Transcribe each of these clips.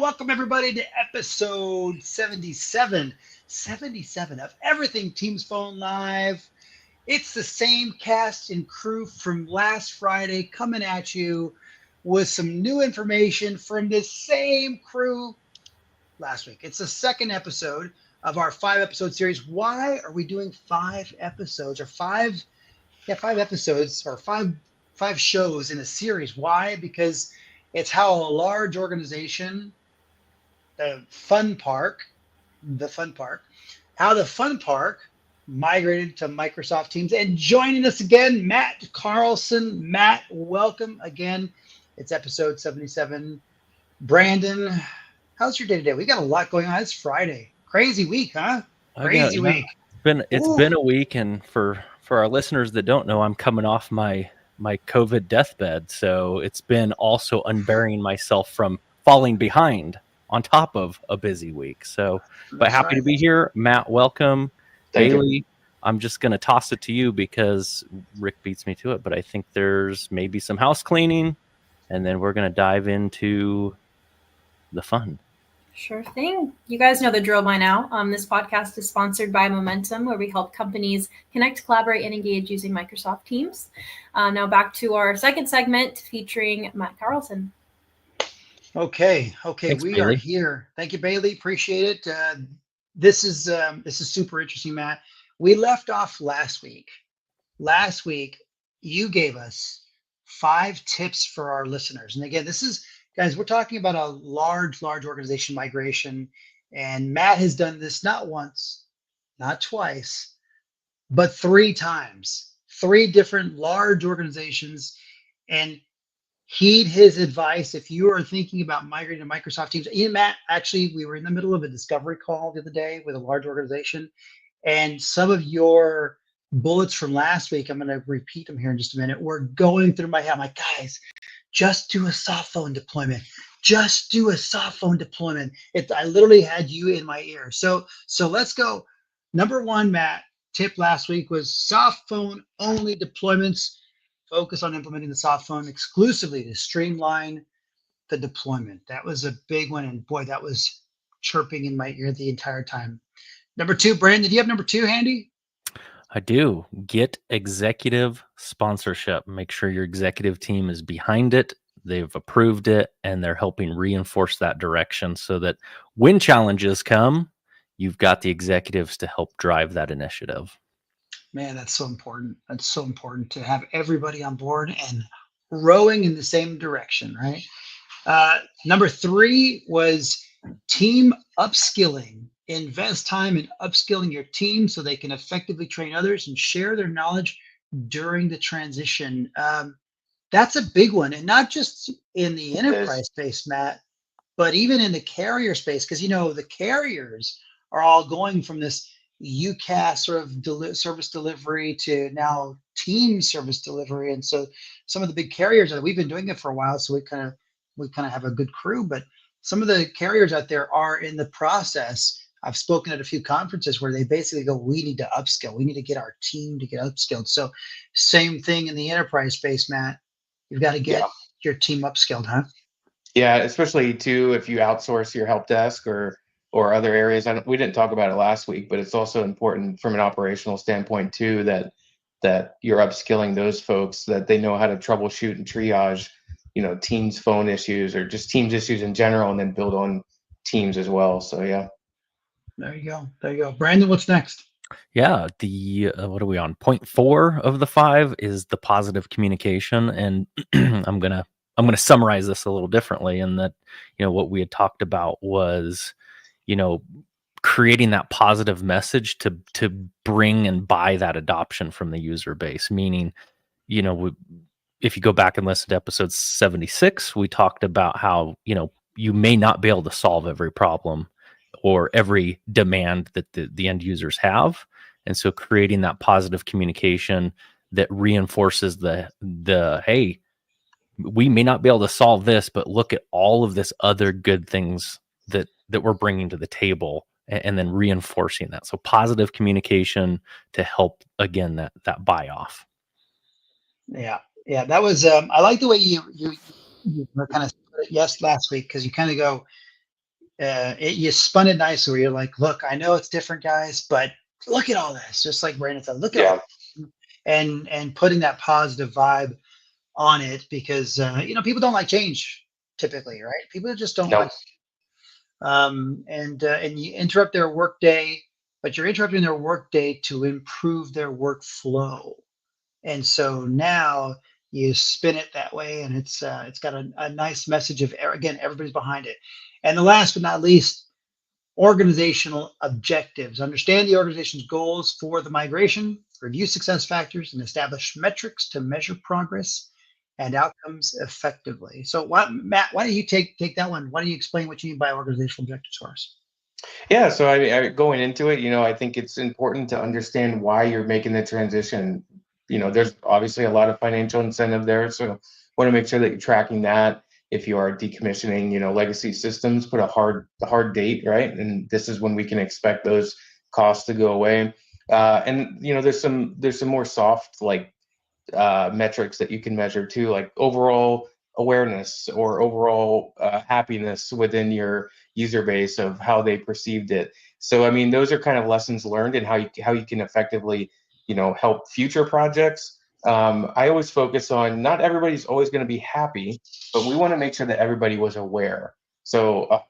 Welcome everybody to episode 77 of Everything Teams Phone Live. It's the same cast and crew from last Friday coming at you with some new information from the same crew last week. It's the second episode of our 5-episode series. Why are we doing 5 episodes or five episodes or five shows in a series? Why? Because it's how a large organization, how the fun park migrated to Microsoft Teams. And joining us again, Matt Carlson. Matt, welcome again. It's episode 77. Brandon, how's your day today? We got a lot going on. It's Friday. Crazy week, huh? Crazy week. It's been a week, and for our listeners that don't know, I'm coming off my COVID deathbed, so it's been also unburying myself from falling behind on top of a busy week. So, but happy to be here. Matt, welcome. Thank Bailey, you. I'm just going to toss it to you because Rick beats me to it, but I think there's maybe some house cleaning, and then we're going to dive into the fun. Sure thing. You guys know the drill by now. This podcast is sponsored by Momentum, where we help companies connect, collaborate, and engage using Microsoft Teams. Now back to our second segment featuring Matt Carlson. Okay. Thanks, We Bailey. are here. Thank you, Bailey. Appreciate it. This is super interesting, Matt. We left off last week. Last week, you gave us 5 tips for our listeners. And again, guys, we're talking about a large organization migration, and Matt has done this not once, not twice, but 3 times. 3 different large organizations, and heed his advice if you are thinking about migrating to Microsoft Teams. Ian, Matt, actually, we were in the middle of a discovery call the other day with a large organization, and some of your bullets from last week, I'm going to repeat them here in just a minute, were going through my head. I'm like, guys, just do a soft phone deployment. Just do a soft phone deployment. I literally had you in my ear. So let's go. Number 1, Matt, tip last week was soft phone only deployments. Focus on implementing the soft phone exclusively to streamline the deployment. That was a big one. And boy, that was chirping in my ear the entire time. Number 2, Brandon, do you have number 2 handy? I do. Get executive sponsorship. Make sure your executive team is behind it. They've approved it, and they're helping reinforce that direction so that when challenges come, you've got the executives to help drive that initiative. Man, that's so important. That's so important to have everybody on board and rowing in the same direction, right? Number 3 was team upskilling. Invest time in upskilling your team so they can effectively train others and share their knowledge during the transition. That's a big one, and not just in the enterprise space, Matt, but even in the carrier space, because the carriers are all going from this UCaaS sort of service delivery to now team service delivery, and so some of the big carriers, we've been doing it for a while, so we kind of have a good crew, but some of the carriers out there are in the process. I've spoken at a few conferences where they basically go, we need to upskill. We need to get our team to get upskilled. So same thing in the enterprise space, Matt. You've got to get your team upskilled, huh? Yeah, especially too if you outsource your help desk or other areas. We didn't talk about it last week, but it's also important from an operational standpoint too that you're upskilling those folks, that they know how to troubleshoot and triage, Teams phone issues or just Teams issues in general, and then build on Teams as well. So yeah. There you go. Brandon, what's next? Yeah, what are we on? Point 4 of the 5 is the positive communication, and I'm gonna summarize this a little differently in that what we had talked about was creating that positive message to bring and buy that adoption from the user base. Meaning, if you go back and listen to episode 76, we talked about how you may not be able to solve every problem or every demand that the end users have. And so creating that positive communication that reinforces the hey, we may not be able to solve this, but look at all of this other good things that we're bringing to the table, and then reinforcing that. So positive communication to help, again, that buy off. Yeah. That was, I like the way you kind of yes last week, because you kind of go, you spun it nicely where you're like, look, I know it's different, guys, but look at all this. Just like Brandon said, look at all this. And putting that positive vibe on it, because people don't like change typically, right? People just don't like. And you interrupt their workday, but you're interrupting their workday to improve their workflow. And so now you spin it that way, and it's got a nice message of, again, everybody's behind it. And the last but not least, organizational objectives. Understand the organization's goals for the migration, review success factors, and establish metrics to measure progress and outcomes effectively. So, Matt, why don't you take that one? Why don't you explain what you mean by organizational objectives for us? Yeah, so going into it, I think it's important to understand why you're making the transition. There's obviously a lot of financial incentive there, so want to make sure that you're tracking that. If you are decommissioning, legacy systems, put a hard date, right? And this is when we can expect those costs to go away. And there's some more soft metrics that you can measure too, like overall awareness or overall happiness within your user base of how they perceived it. So I mean, those are kind of lessons learned and how you can effectively help future projects. I always focus on, not everybody's always going to be happy, but we want to make sure that everybody was aware. So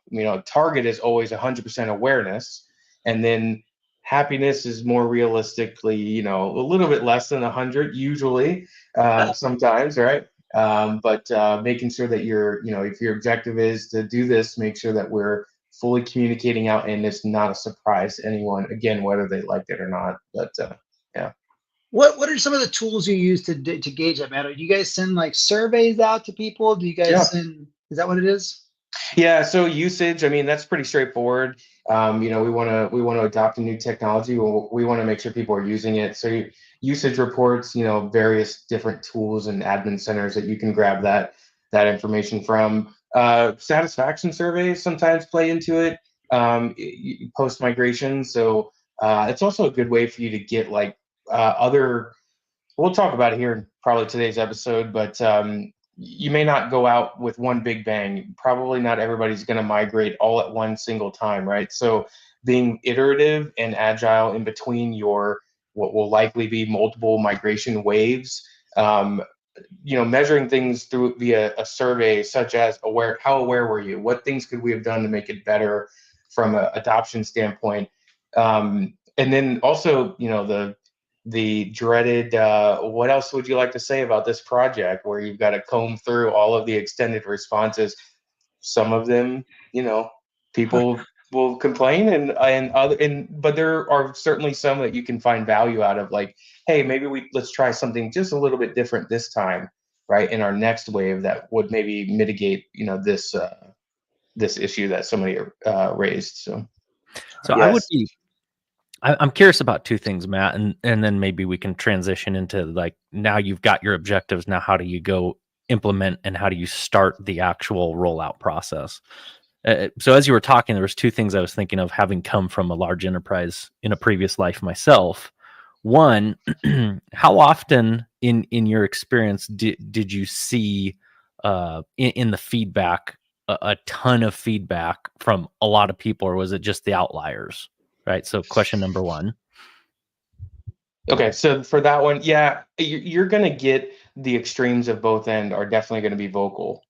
target is always 100% awareness, and then happiness is more realistically, a little bit less than 100 usually, sometimes, right? But making sure that if your objective is to do this, make sure that we're fully communicating out, and it's not a surprise to anyone, again, whether they like it or not. But yeah. What are some of the tools you use to gauge that, Matt? Do you guys send like surveys out to people? Do you guys send? Is that what it is? Yeah. So usage, I mean, that's pretty straightforward. We want to adopt a new technology. We want to make sure people are using it. So usage reports, various different tools and admin centers that you can grab that information from. Satisfaction surveys sometimes play into it post migration. So it's also a good way for you to get we'll talk about it here in probably today's episode, but you may not go out with one big bang. Probably not everybody's going to migrate all at one single time, right? So being iterative and agile in between what will likely be multiple migration waves, measuring things via a survey, such as how aware were you? What things could we have done to make it better from an adoption standpoint? And then also, the dreaded, what else would you like to say about this project, where you've got to comb through all of the extended responses? Some of them, people will complain, but there are certainly some that you can find value out of, like, hey, maybe let's try something just a little bit different this time, right? In our next wave, that would maybe mitigate, this issue that somebody raised. So yes. I'm curious about two things, Matt, and then maybe we can transition into, like, now you've got your objectives. Now, how do you go implement, and how do you start the actual rollout process? So as you were talking, there was two things I was thinking of, having come from a large enterprise in a previous life myself. One, how often in your experience did you see in the feedback a ton of feedback from a lot of people, or was it just the outliers? Right. So question number one. Okay. So for that one, yeah, you're going to get the extremes of both end are definitely going to be vocal,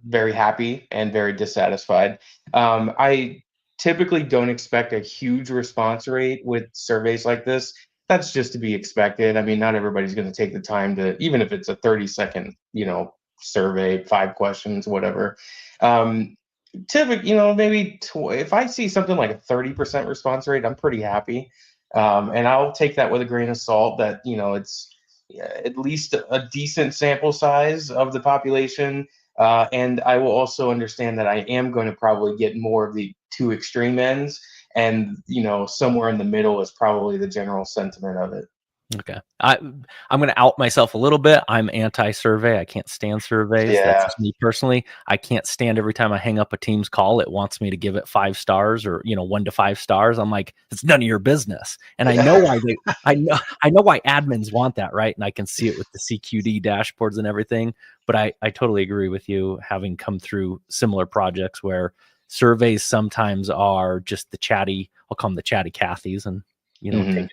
very happy and very dissatisfied. I typically don't expect a huge response rate with surveys like this. That's just to be expected. I mean, not everybody's going to take the time to, even if it's a 30-second, survey, 5 questions, whatever. Typically, maybe if I see something like a 30% response rate, I'm pretty happy. And I'll take that with a grain of salt, that, it's at least a decent sample size of the population. And I will also understand that I am going to probably get more of the two extreme ends, and, somewhere in the middle is probably the general sentiment of it. Okay. I'm going to out myself a little bit. I'm anti-survey. I can't stand surveys. Yeah. That's just me personally. I can't stand every time I hang up a Teams call, it wants me to give it 5 stars, or, 1 to 5 stars. I'm like, it's none of your business. And I know why I know why admins want that, right? And I can see it with the CQD dashboards and everything. But I totally agree with you, having come through similar projects where surveys sometimes are just the chatty, I'll call them the chatty Cathys, and take it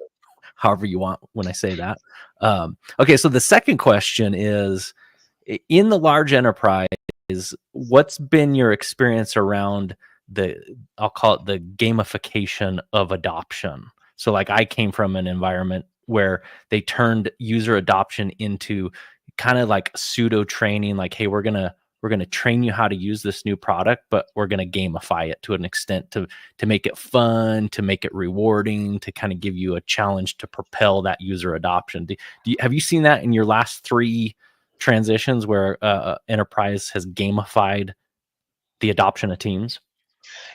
however you want when I say that. Okay, so the second question is, in the large enterprise, what's been your experience around I'll call it the gamification of adoption? So like I came from an environment where they turned user adoption into kind of like pseudo training, like, hey, we're gonna train you how to use this new product, but we're gonna gamify it to an extent to make it fun, to make it rewarding, to kind of give you a challenge to propel that user adoption. Have you seen that in your last 3 transitions where enterprise has gamified the adoption of teams?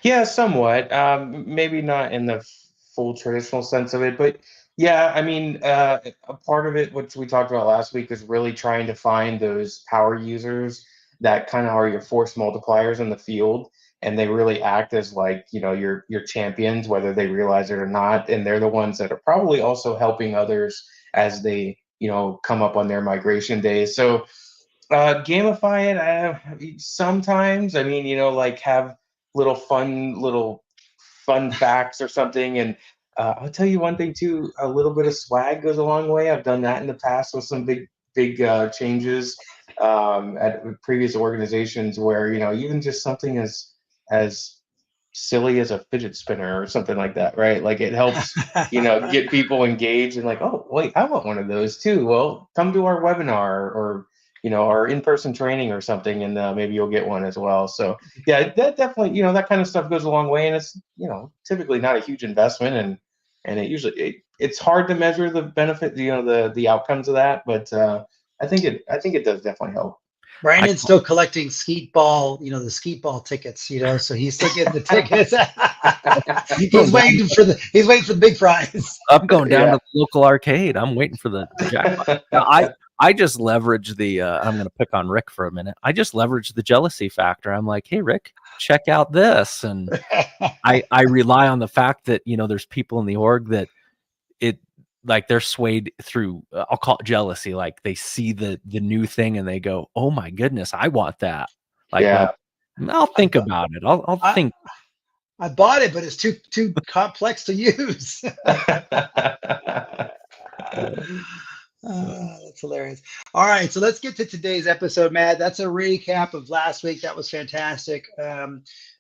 Yeah, somewhat. Maybe not in the full traditional sense of it, but yeah, I mean, a part of it, which we talked about last week, is really trying to find those power users that kind of are your force multipliers in the field, and they really act as like, your champions, whether they realize it or not, and they're the ones that are probably also helping others as they, come up on their migration days. So gamify it sometimes. I mean, like have little fun facts or something. And I'll tell you one thing too, a little bit of swag goes a long way. I've done that in the past with some big changes at previous organizations where, even just something as silly as a fidget spinner or something like that, right? Like it helps, get people engaged and like, oh, wait, I want one of those too. Well, come to our webinar or, our in-person training or something, and maybe you'll get one as well. So yeah, that definitely, that kind of stuff goes a long way, and it's, typically not a huge investment, and it usually, it's hard to measure the benefit, the outcomes of that, but I think it does definitely help. Brandon's still collecting skeet ball, the skeet ball tickets, so he's still getting the tickets. he's waiting for the big prize. I'm going down to the local arcade. I'm waiting for the jackpot. Now, I just leverage I'm going to pick on Rick for a minute. I just leverage the jealousy factor. I'm like, hey, Rick, check out this. And I rely on the fact that, there's people in the org that like they're swayed through, I'll call it jealousy. Like they see the new thing and they go, oh my goodness, I want that. Like, yeah. I'll think about it. I'll think. I bought it, but it's too complex to use. That's hilarious. All right, so let's get to today's episode, Matt. That's a recap of last week. That was fantastic.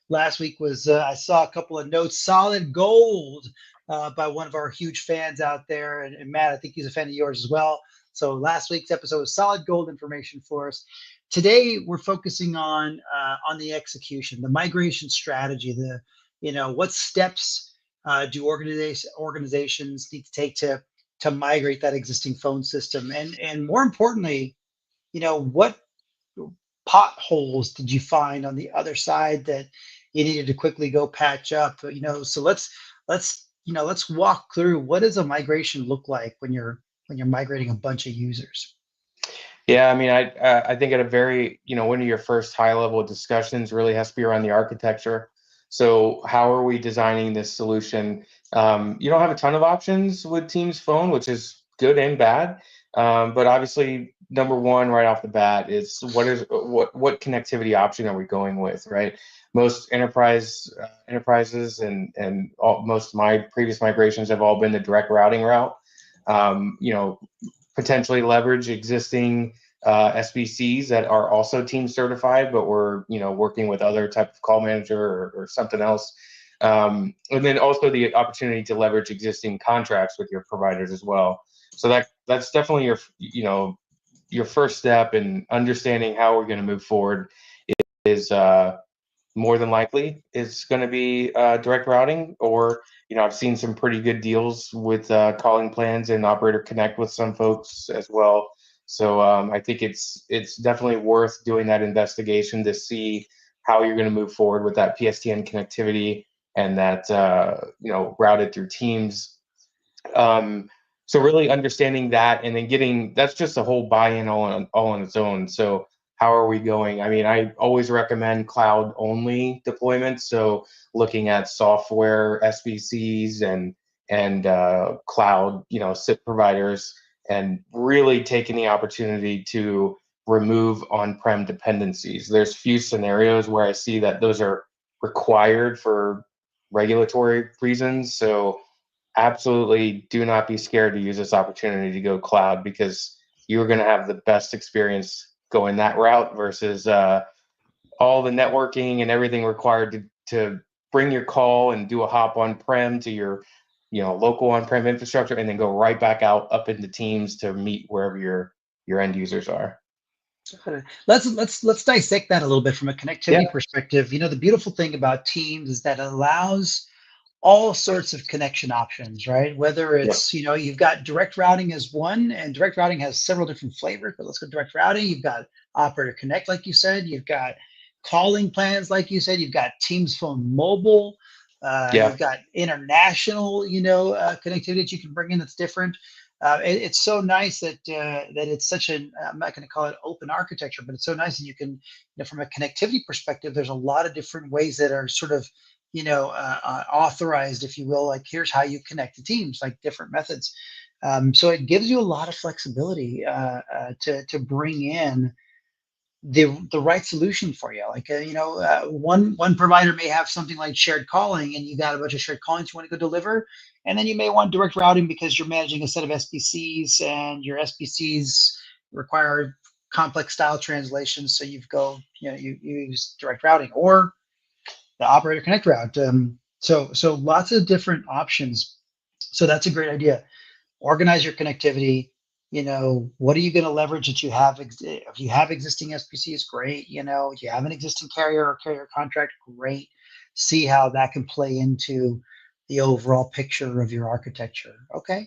Last week was, I saw a couple of notes, solid gold by one of our huge fans out there. And Matt, I think he's a fan of yours as well. So last week's episode was solid gold information for us. Today, we're focusing on the execution, the migration strategy, what steps do organizations need to take to migrate that existing phone system, and more importantly, what potholes did you find on the other side that you needed to quickly go patch up? So let's walk through, what does a migration look like when you're migrating a bunch of users? Yeah, I mean, I think at a very, one of your first high level discussions really has to be around the architecture. So how are we designing this solution? You don't have a ton of options with Teams Phone, which is good and bad. But obviously, number one right off the bat is what connectivity option are we going with, right? Most enterprises and most of my previous migrations have all been the direct routing route. Potentially leverage existing SBCs that are also Teams certified, but we're working with other type of call manager or something else. And then also the opportunity to leverage existing contracts with your providers as well. So that's definitely your first step in understanding how we're going to move forward. Is more than likely it's going to be direct routing, or I've seen some pretty good deals with calling plans and Operator Connect with some folks as well. So I think it's definitely worth doing that investigation to see how you're going to move forward with that PSTN connectivity and that routed through Teams. So really understanding that, and then that's just a whole buy-in all on its own. So how are we going? I mean, I always recommend cloud-only deployments. So looking at software SBCs and cloud, SIP providers, and really taking the opportunity to remove on-prem dependencies. There's few scenarios where I see that those are required for regulatory reasons. So absolutely do not be scared to use this opportunity to go cloud, because you're going to have the best experience going that route versus all the networking and everything required to bring your call and do a hop on-prem to your local on-prem infrastructure, and then go right back out up into Teams to meet wherever your end users are. Let's dissect that a little bit from a connectivity Yeah. perspective. The beautiful thing about Teams is that it allows all sorts of connection options, right? Whether it's, you've got direct routing as one, and direct routing has several different flavors, but let's go direct routing. You've got Operator Connect, like you said. You've got calling plans, like you said. You've got Teams Phone Mobile. You've got international, connectivity that you can bring in that's different. It's so nice that it's such an, I'm not going to call it open architecture, but it's so nice that you can, from a connectivity perspective, there's a lot of different ways that are sort of, authorized, if you will, like here's how you connect to Teams, like different methods. So it gives you a lot of flexibility to bring in the right solution for you. Like, one provider may have something like shared calling, and you got a bunch of shared callings you want to go deliver. And then you may want direct routing because you're managing a set of SBCs, and your SBCs require complex style translations. So you use direct routing or the Operator Connect route. So lots of different options. So that's a great idea. Organize your connectivity. What are you going to leverage that you have? If you have existing SPCs, great. If you have an existing carrier or carrier contract, great. See how that can play into the overall picture of your architecture. Okay.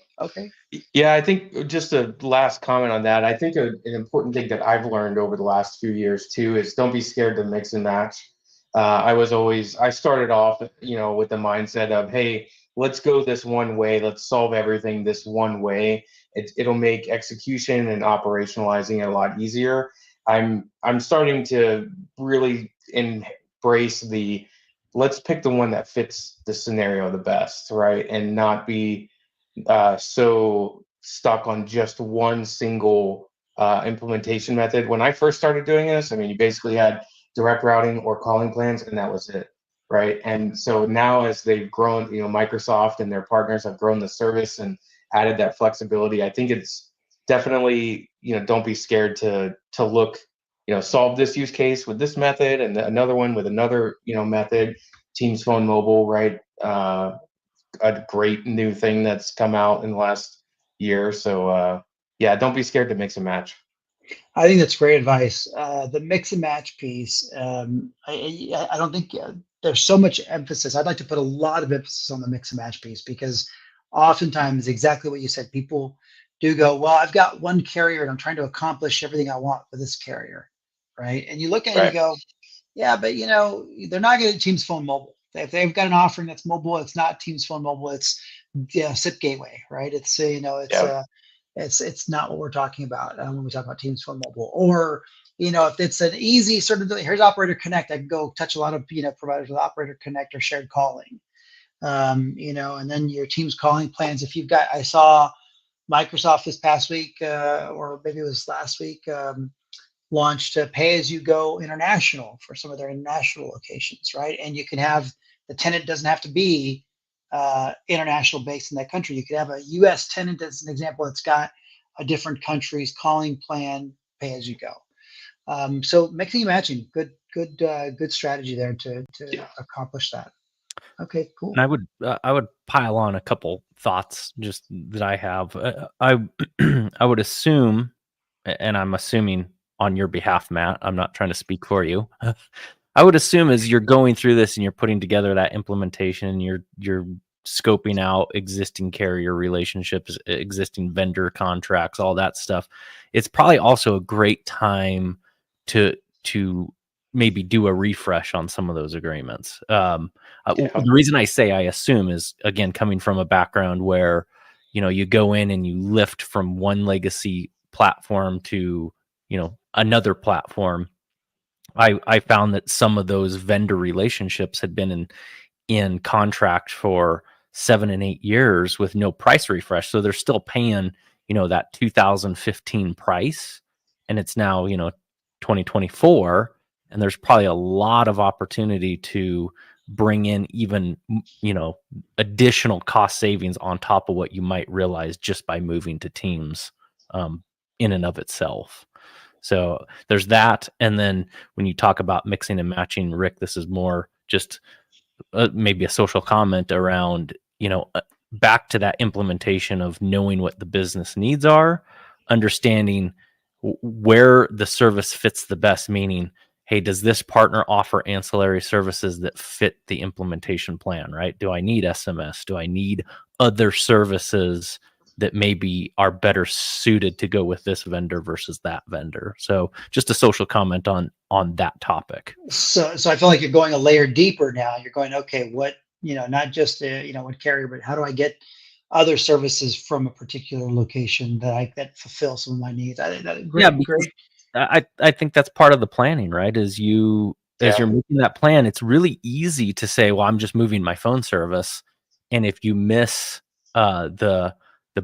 Yeah, I think just a last comment on that. I think an important thing that I've learned over the last few years too is don't be scared to mix and match. I started off, with the mindset of, hey, let's go this one way. Let's solve everything this one way. It'll make execution and operationalizing it a lot easier. I'm starting to really embrace let's pick the one that fits the scenario the best, right? And not be so stuck on just one single implementation method. When I first started doing this, you basically had direct routing or calling plans, and that was it, right? And so now, as they've grown, Microsoft and their partners have grown the service and added that flexibility. I think it's definitely, don't be scared to look, solve this use case with this method and another one with another, method. Teams Phone Mobile, right? A great new thing that's come out in the last year. So yeah, don't be scared to mix and match. I think that's great advice. The mix and match piece. I don't think there's so much emphasis. I'd like to put a lot of emphasis on the mix and match piece, because oftentimes exactly what you said, people do go, well, I've got one carrier and I'm trying to accomplish everything I want with this carrier, right? And you look at it and you go, yeah, but they're not going to Teams Phone Mobile. If they've got an offering that's mobile, it's not Teams Phone Mobile. It's SIP Gateway, right? It's it's not what we're talking about when we talk about Teams Phone Mobile. Or if it's an easy sort of, here's Operator Connect, I can go touch a lot of providers with Operator Connect or shared calling. And then your Teams calling plans. If you've got, I saw Microsoft this past week, or maybe it was last week, launched pay-as-you-go international for some of their international locations, right? And you can have, the tenant doesn't have to be international based in that country. You could have a U.S. tenant, as an example, that's got a different country's calling plan, pay-as-you-go. So mixing and matching, good strategy there to accomplish that. Okay, cool. And I would pile on a couple thoughts just that I have. I would assume, and I'm assuming on your behalf, Matt, I'm not trying to speak for you. I would assume as you're going through this and you're putting together that implementation, you're scoping out existing carrier relationships, existing vendor contracts, all that stuff. It's probably also a great time to maybe do a refresh on some of those agreements. The reason I say I assume is, again, coming from a background where, you go in and you lift from one legacy platform to, another platform. I found that some of those vendor relationships had been in contract for 7 and 8 years with no price refresh. So they're still paying, that 2015 price, and it's now, 2024. and there's probably a lot of opportunity to bring in even, additional cost savings on top of what you might realize just by moving to teams in and of itself. So there's that. And then when you talk about mixing and matching, Rick, this is more just maybe a social comment around, back to that implementation of knowing what the business needs are, understanding where the service fits the best, meaning, hey, does this partner offer ancillary services that fit the implementation plan, right? Do I need SMS? Do I need other services that maybe are better suited to go with this vendor versus that vendor? So just a social comment on that topic. So I feel like you're going a layer deeper now. You're going, okay, what, not just, what carrier, but how do I get other services from a particular location that fulfill some of my needs? I think that great. I think that's part of the planning, right? As you're making that plan, it's really easy to say, well, I'm just moving my phone service. And if you miss the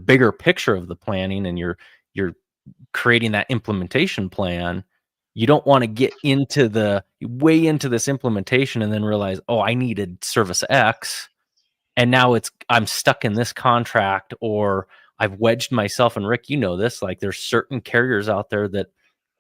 bigger picture of the planning and you're creating that implementation plan, you don't want to get way into this implementation and then realize, oh, I needed service X, and now I'm stuck in this contract, or I've wedged myself. And Rick, this, like, there's certain carriers out there that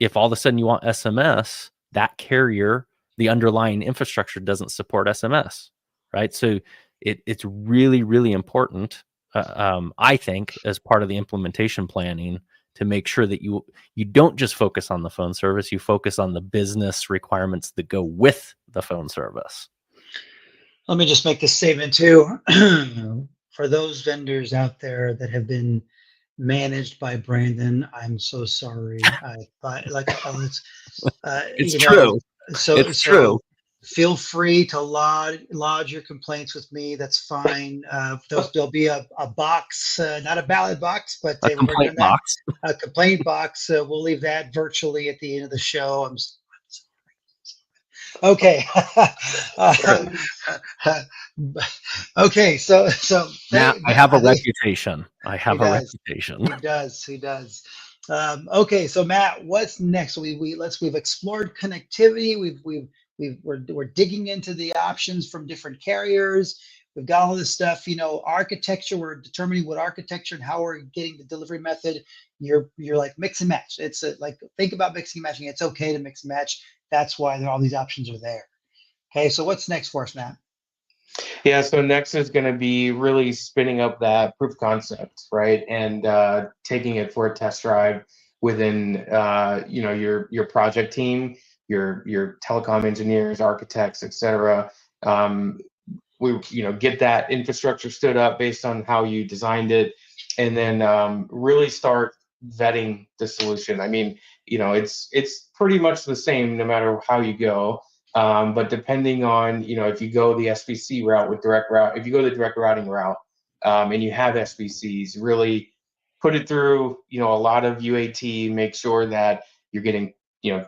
if all of a sudden you want SMS, that carrier, the underlying infrastructure doesn't support SMS, right? So it's really, really important, I think, as part of the implementation planning, to make sure that you don't just focus on the phone service, you focus on the business requirements that go with the phone service. Let me just make this statement too. For those vendors out there that have been managed by Brandon, I'm so sorry. It's true. It's true. Feel free to lodge your complaints with me. That's fine. There'll be a box, not a ballot box, but a complaint box. A complaint box. We'll leave that virtually at the end of the show. Okay. Okay. So Matt, I have a reputation. He does. Okay. So Matt, what's next? We've explored connectivity. We're digging into the options from different carriers. We've got all this stuff, architecture. We're determining what architecture and how we're getting the delivery method. You're like mix and match. It's like, think about mixing and matching. It's okay to mix and match. That's why all these options are there. Okay. So what's next for us, Matt? Yeah. So next is going to be really spinning up that proof concept, right? And taking it for a test drive within, your project team, your telecom engineers, architects, et cetera. We get that infrastructure stood up based on how you designed it, and then really start vetting the solution. I mean, it's pretty much the same no matter how you go, but depending on, if you go the SBC route with direct route, if you go the direct routing route, and you have SBCs, really put it through, a lot of UAT, make sure that you're getting,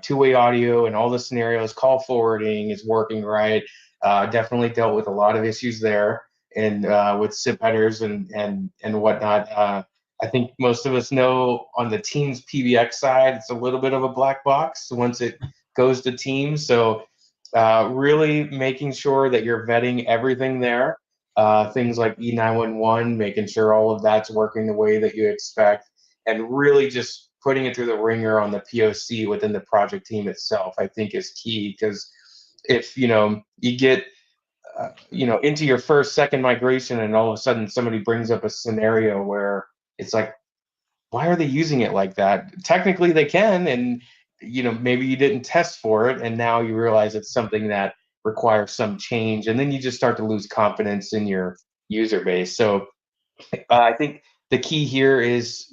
two-way audio and all the scenarios, call forwarding is working right. Definitely dealt with a lot of issues there, and with SIP headers and whatnot. I think most of us know on the Teams PBX side, it's a little bit of a black box once it goes to Teams. So really making sure that you're vetting everything there. Things like E911, making sure all of that's working the way that you expect, and really just putting it through the ringer on the POC within the project team itself, I think is key. Because if, you get, into your second migration, and all of a sudden somebody brings up a scenario where it's like, why are they using it like that? Technically they can, and, maybe you didn't test for it, and now you realize it's something that requires some change, and then you just start to lose confidence in your user base. So I think the key here is,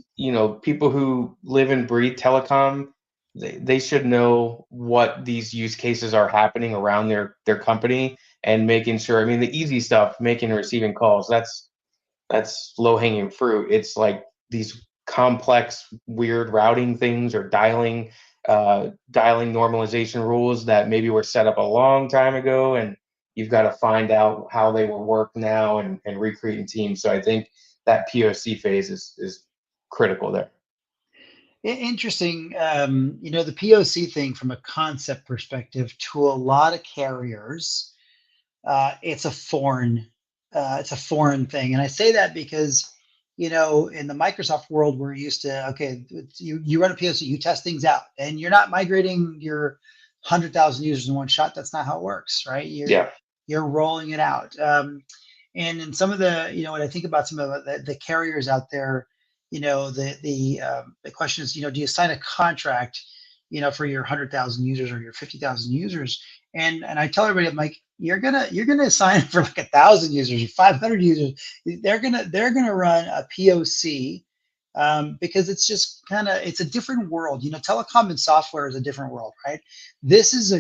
people who live and breathe telecom, they should know what these use cases are happening around their company, and making sure, I mean, the easy stuff, making and receiving calls, that's low hanging fruit. It's like these complex, weird routing things, or dialing normalization rules that maybe were set up a long time ago, and you've got to find out how they will work now, and recreate in Teams. So I think that POC phase is critical there. Interesting. The POC thing from a concept perspective to a lot of carriers, it's a foreign thing. And I say that because, in the Microsoft world, we're used to, okay, you run a POC, you test things out, and you're not migrating your 100,000 users in one shot. That's not how it works, right? Yeah. You're rolling it out. And in some of the, when I think about some of the carriers out there, the question is, do you sign a contract, for your 100,000 users or your 50,000 users? And I tell everybody, I'm like, you're gonna sign for like 1,000 users or 500 users. They're gonna run a POC, because it's just it's a different world. Telecom and software is a different world, right? This is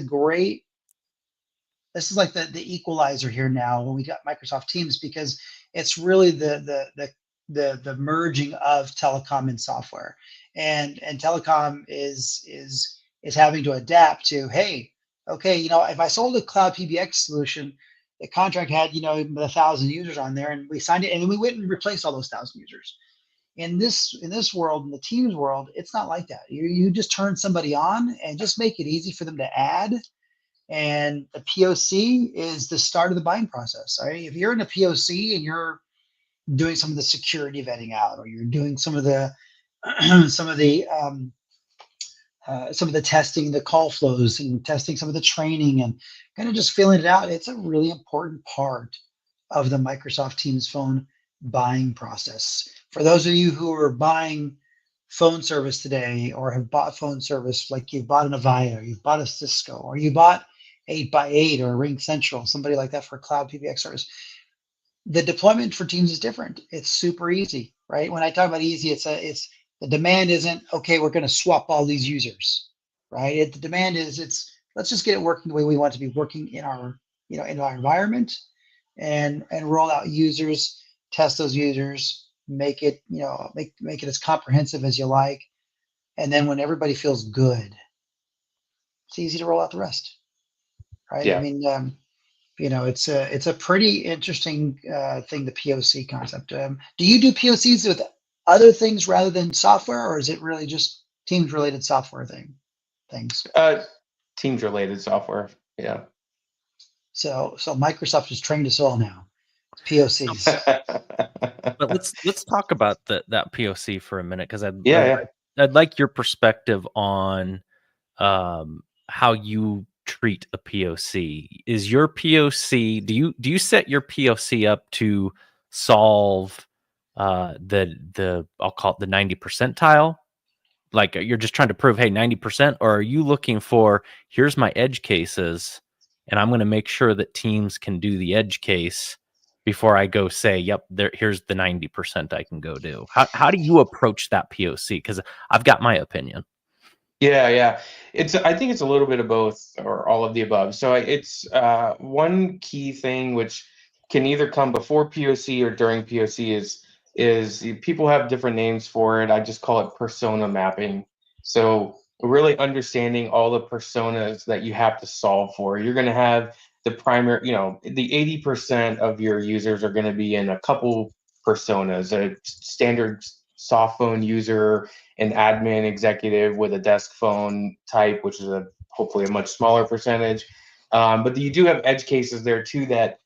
like the equalizer here now when we got Microsoft Teams, because it's really the merging of telecom and software, and telecom is having to adapt to, hey, okay, if I sold a cloud PBX solution, the contract had 1,000 users on there, and we signed it, and then we went and replaced all those 1,000 users. In this world, in the Teams world, it's not like that. You just turn somebody on and just make it easy for them to add. And the POC is the start of the buying process. Right? If you're in a POC and you're doing some of the security vetting out, or you're doing some of the some of the testing, the call flows, and testing some of the training, and kind of just filling it out, it's a really important part of the Microsoft Teams Phone buying process. For those of you who are buying phone service today, or have bought phone service, like you've bought an Avaya, or you've bought a Cisco, or you bought 8x8 or Ring Central, somebody like that for a cloud PBX service, the deployment for Teams is different. It's super easy, right? When I talk about easy, it's the demand isn't, okay, we're going to swap all these users, right? The demand is, let's just get it working the way we want it to be working in our, in our environment, and roll out users, test those users, make it, make it as comprehensive as you like. And then when everybody feels good, it's easy to roll out the rest, right? Yeah. I mean, it's a pretty interesting thing, the POC concept. Do you do POCs with other things rather than software, or is it really just Teams related software things? Teams related software. Yeah. So Microsoft has trained us all now. POCs. But let's talk about that POC for a minute, because Yeah. I'd like your perspective on how you treat a POC. Is your POC, do you set your POC up to solve the I'll call it the 90 percentile? Like, you're just trying to prove, hey, 90%, or are you looking for, here's my edge cases, and I'm going to make sure that Teams can do the edge case before I go say, yep, here's the 90% I can go do? How do you approach that POC? Because I've got my opinion. Yeah. I think it's a little bit of both, or all of the above. So it's one key thing which can either come before POC or during POC is people have different names for it. I just call it persona mapping. So really understanding all the personas that you have to solve for. You're going to have the primary, the 80% of your users are going to be in a couple personas: a standard soft phone user, an admin executive with a desk phone type, which is hopefully a much smaller percentage. But you do have edge cases there too that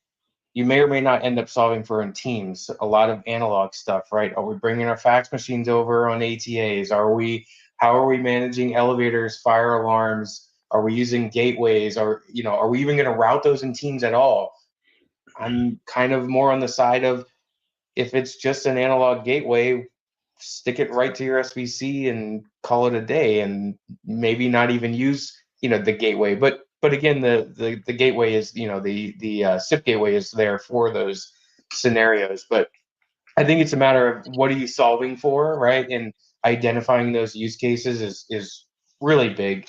you may or may not end up solving for in Teams. A lot of analog stuff, right? Are we bringing our fax machines over on ATAs? How are we managing elevators, fire alarms? Are we using gateways? Or, are we even going to route those in Teams at all? I'm kind of more on the side of, if it's just an analog gateway, stick it right to your SBC and call it a day, and maybe not even use, the gateway. But again, the gateway is, the SIP gateway is there for those scenarios. But I think it's a matter of, what are you solving for, right? And identifying those use cases is really big.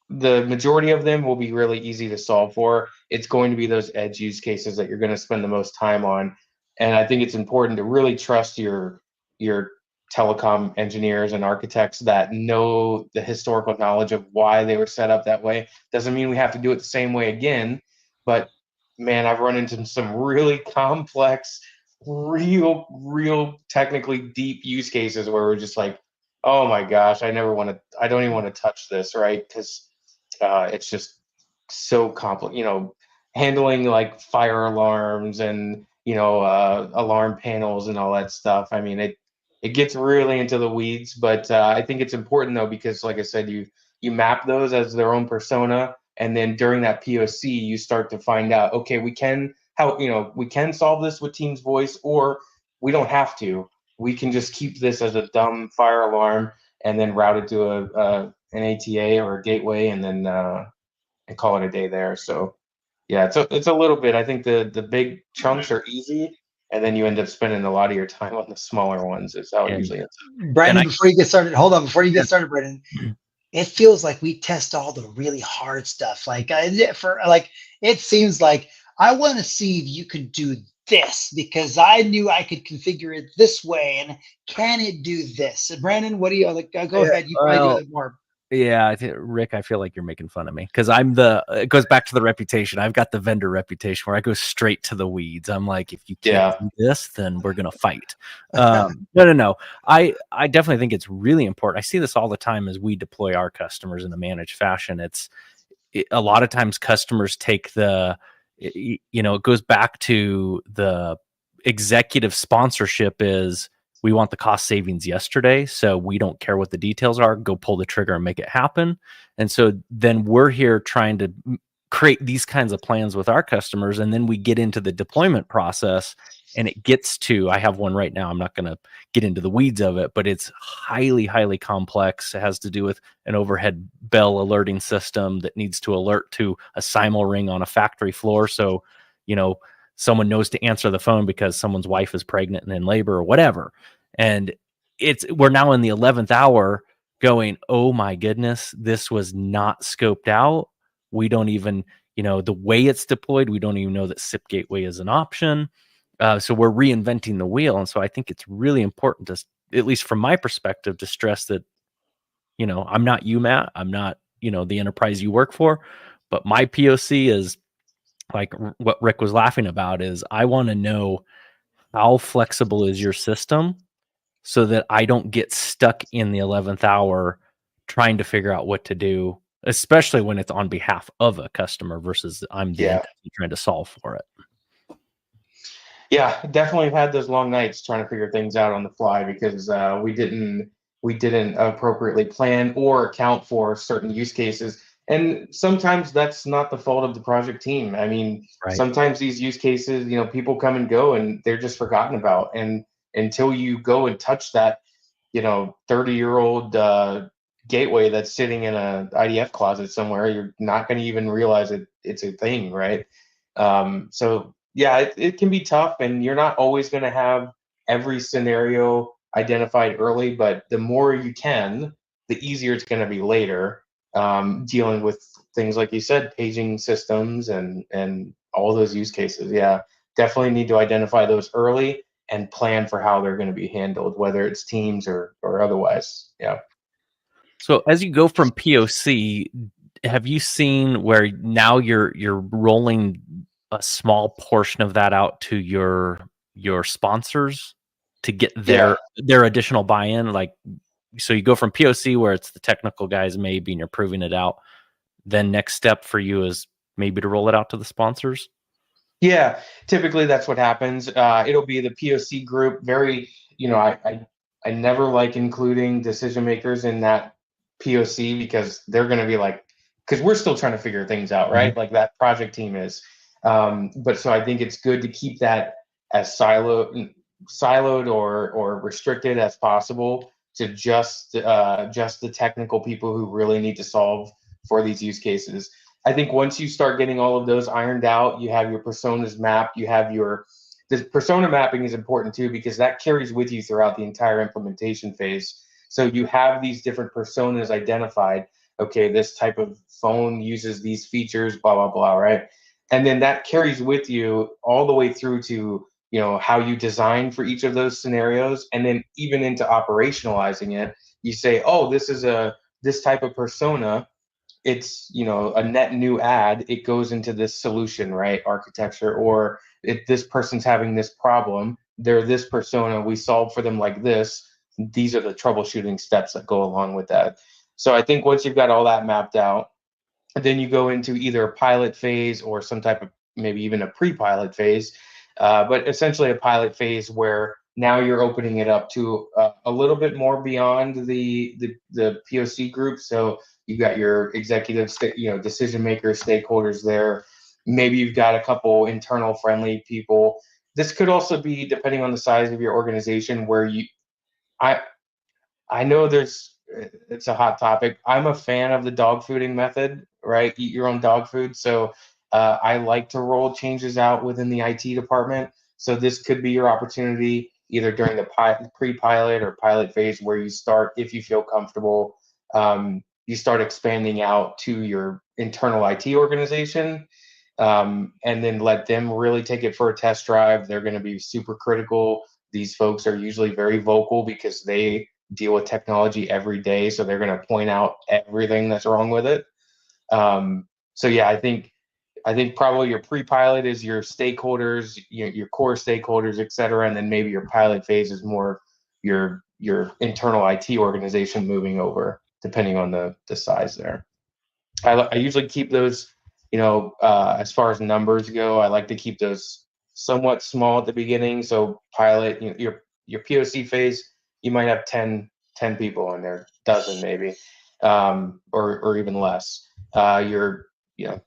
The majority of them will be really easy to solve for. It's going to be those edge use cases that you're going to spend the most time on. And I think it's important to really trust your telecom engineers and architects that know the historical knowledge of why they were set up that way. Doesn't mean we have to do it the same way again, but man, I've run into some really complex, real technically deep use cases where we're just like, Oh my gosh, I don't even want to touch this, right? Because it's just so complicated, handling like fire alarms and, alarm panels and all that stuff. I mean, it gets really into the weeds, but I think it's important though, because like I said, you map those as their own persona. And then during that POC, you start to find out, okay, we can solve this with Team's voice, or we don't have to. We can just keep this as a dumb fire alarm and then route it to an ATA or a gateway, and then and call it a day there. So yeah, it's a little bit. I think the big chunks are easy, and then you end up spending a lot of your time on the smaller ones. Is how it And usually ends. Brandon, I before you get started, hold on. Before you get started, Brandon, it feels like we test all the really hard stuff. It seems like I want to see if you could do this because I knew I could configure it this way, and can it do this? And Brandon, what do you like? Go ahead. You probably do it more. Yeah, Rick, I feel like you're making fun of me because it goes back to the reputation. I've got the vendor reputation where I go straight to the weeds. I'm like, if you can't do this, then we're going to fight. No. I definitely think it's really important. I see this all the time as we deploy our customers in a managed fashion. A lot of times customers take it goes back to the executive sponsorship is, we want the cost savings yesterday, so we don't care what the details are. Go pull the trigger and make it happen. And so then we're here trying to create these kinds of plans with our customers, and then we get into the deployment process, and it gets to, I have one right now. I'm not going to get into the weeds of it, but it's highly, highly complex. It has to do with an overhead bell alerting system that needs to alert to a simul ring on a factory floor. So, someone knows to answer the phone because someone's wife is pregnant and in labor or whatever. And we're now in the 11th hour going, oh my goodness, this was not scoped out. We don't even, the way it's deployed, we don't even know that SIP gateway is an option. So we're reinventing the wheel. And so I think it's really important to, at least from my perspective, to stress that, I'm not you, Matt. I'm not, the enterprise you work for, but my POC is, like what Rick was laughing about, is I want to know how flexible is your system so that I don't get stuck in the 11th hour trying to figure out what to do, especially when it's on behalf of a customer versus I'm the entity trying to solve for it. Yeah, definitely have had those long nights trying to figure things out on the fly because we didn't appropriately plan or account for certain use cases. And sometimes that's not the fault of the project team. I mean, sometimes these use cases, people come and go and they're just forgotten about. And until you go and touch that, 30-year-old gateway that's sitting in a IDF closet somewhere, you're not going to even realize it's a thing, right? So yeah, it can be tough, and you're not always going to have every scenario identified early, but the more you can, the easier it's going to be later. Dealing with things like you said, paging systems and all those use cases. Yeah, definitely need to identify those early and plan for how they're going to be handled, whether it's teams or otherwise. Yeah. So as you go from POC, have you seen where now you're rolling a small portion of that out to your sponsors to get their additional buy-in? Like, so you go from POC where it's the technical guys maybe and you're proving it out. Then next step for you is maybe to roll it out to the sponsors? Yeah, typically that's what happens. It'll be the POC group. Very, I never like including decision makers in that POC because they're going to be like, because we're still trying to figure things out, right? Mm-hmm. Like that project team is. But so I think it's good to keep that as siloed or restricted as possible to just the technical people who really need to solve for these use cases. I think once you start getting all of those ironed out, you have your personas mapped, the persona mapping is important too, because that carries with you throughout the entire implementation phase. So you have these different personas identified. Okay, this type of phone uses these features, blah, blah, blah, right? And then that carries with you all the way through to, how you design for each of those scenarios. And then even into operationalizing it, you say, oh, this type of persona, it's a net new ad, it goes into this solution, right, architecture, or if this person's having this problem, they're this persona, we solve for them like this, these are the troubleshooting steps that go along with that. So I think once you've got all that mapped out, then you go into either a pilot phase or some type of maybe even a pre-pilot phase, but essentially a pilot phase where now you're opening it up to a little bit more beyond the POC group. So you've got your executive, decision makers, stakeholders there. Maybe you've got a couple internal friendly people. This could also be, depending on the size of your organization, where I know it's a hot topic. I'm a fan of the dog fooding method, right? Eat your own dog food. So I like to roll changes out within the IT department. So this could be your opportunity either during the pre-pilot or pilot phase where you start, if you feel comfortable, you start expanding out to your internal IT organization, and then let them really take it for a test drive. They're going to be super critical. These folks are usually very vocal because they deal with technology every day. So they're going to point out everything that's wrong with it. So yeah, I think probably your pre-pilot is your stakeholders, your core stakeholders, et cetera. And then maybe your pilot phase is more your internal IT organization moving over, depending on the size there. I usually keep those, as far as numbers go, I like to keep those somewhat small at the beginning. So pilot, your POC phase, you might have 10 people in there, dozen maybe, or even less. Your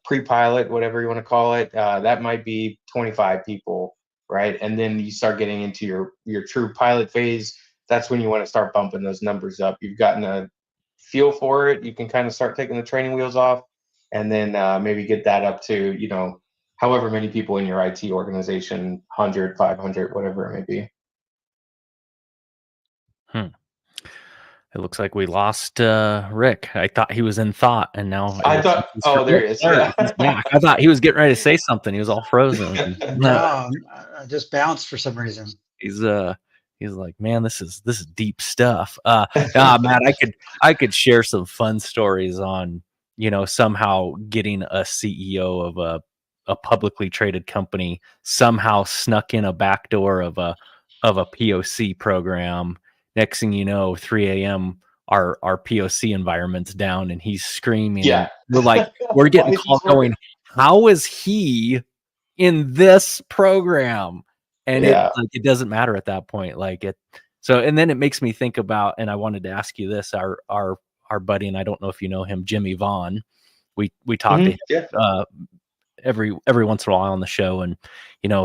pre-pilot, whatever you want to call it, that might be 25 people, right? And then you start getting into your true pilot phase. That's when you want to start bumping those numbers up. You've gotten a feel for it. You can kind of start taking the training wheels off, and then maybe get that up to, however many people in your IT organization, 100, 500, whatever it may be. It looks like we lost Rick. I thought he was in thought, and now I thought, there he is. Yeah. He's back. I thought he was getting ready to say something. He was all frozen. No, I just bounced for some reason. He's like, man, this is deep stuff. Matt, I could share some fun stories on, somehow getting a CEO of a publicly traded company somehow snuck in a backdoor of a POC program. Next thing you know, 3 a.m. our POC environment's down and he's screaming. Yeah. We're getting calls going, how is he in this program? And it doesn't matter at that point. And then it makes me think about, and I wanted to ask you this, our buddy, and I don't know if you know him, Jimmy Vaughn. We talk to him every once in a while on the show, and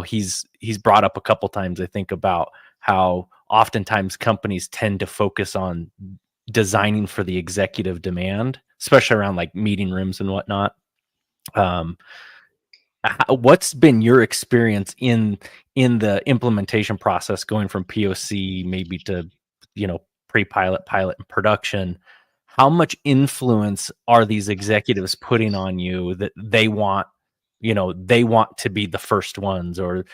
he's brought up a couple times, I think, about how oftentimes companies tend to focus on designing for the executive demand, especially around like meeting rooms and whatnot. What's been your experience in the implementation process, going from POC maybe to pre-pilot, pilot, and production? How much influence are these executives putting on you that they want to be the first ones, or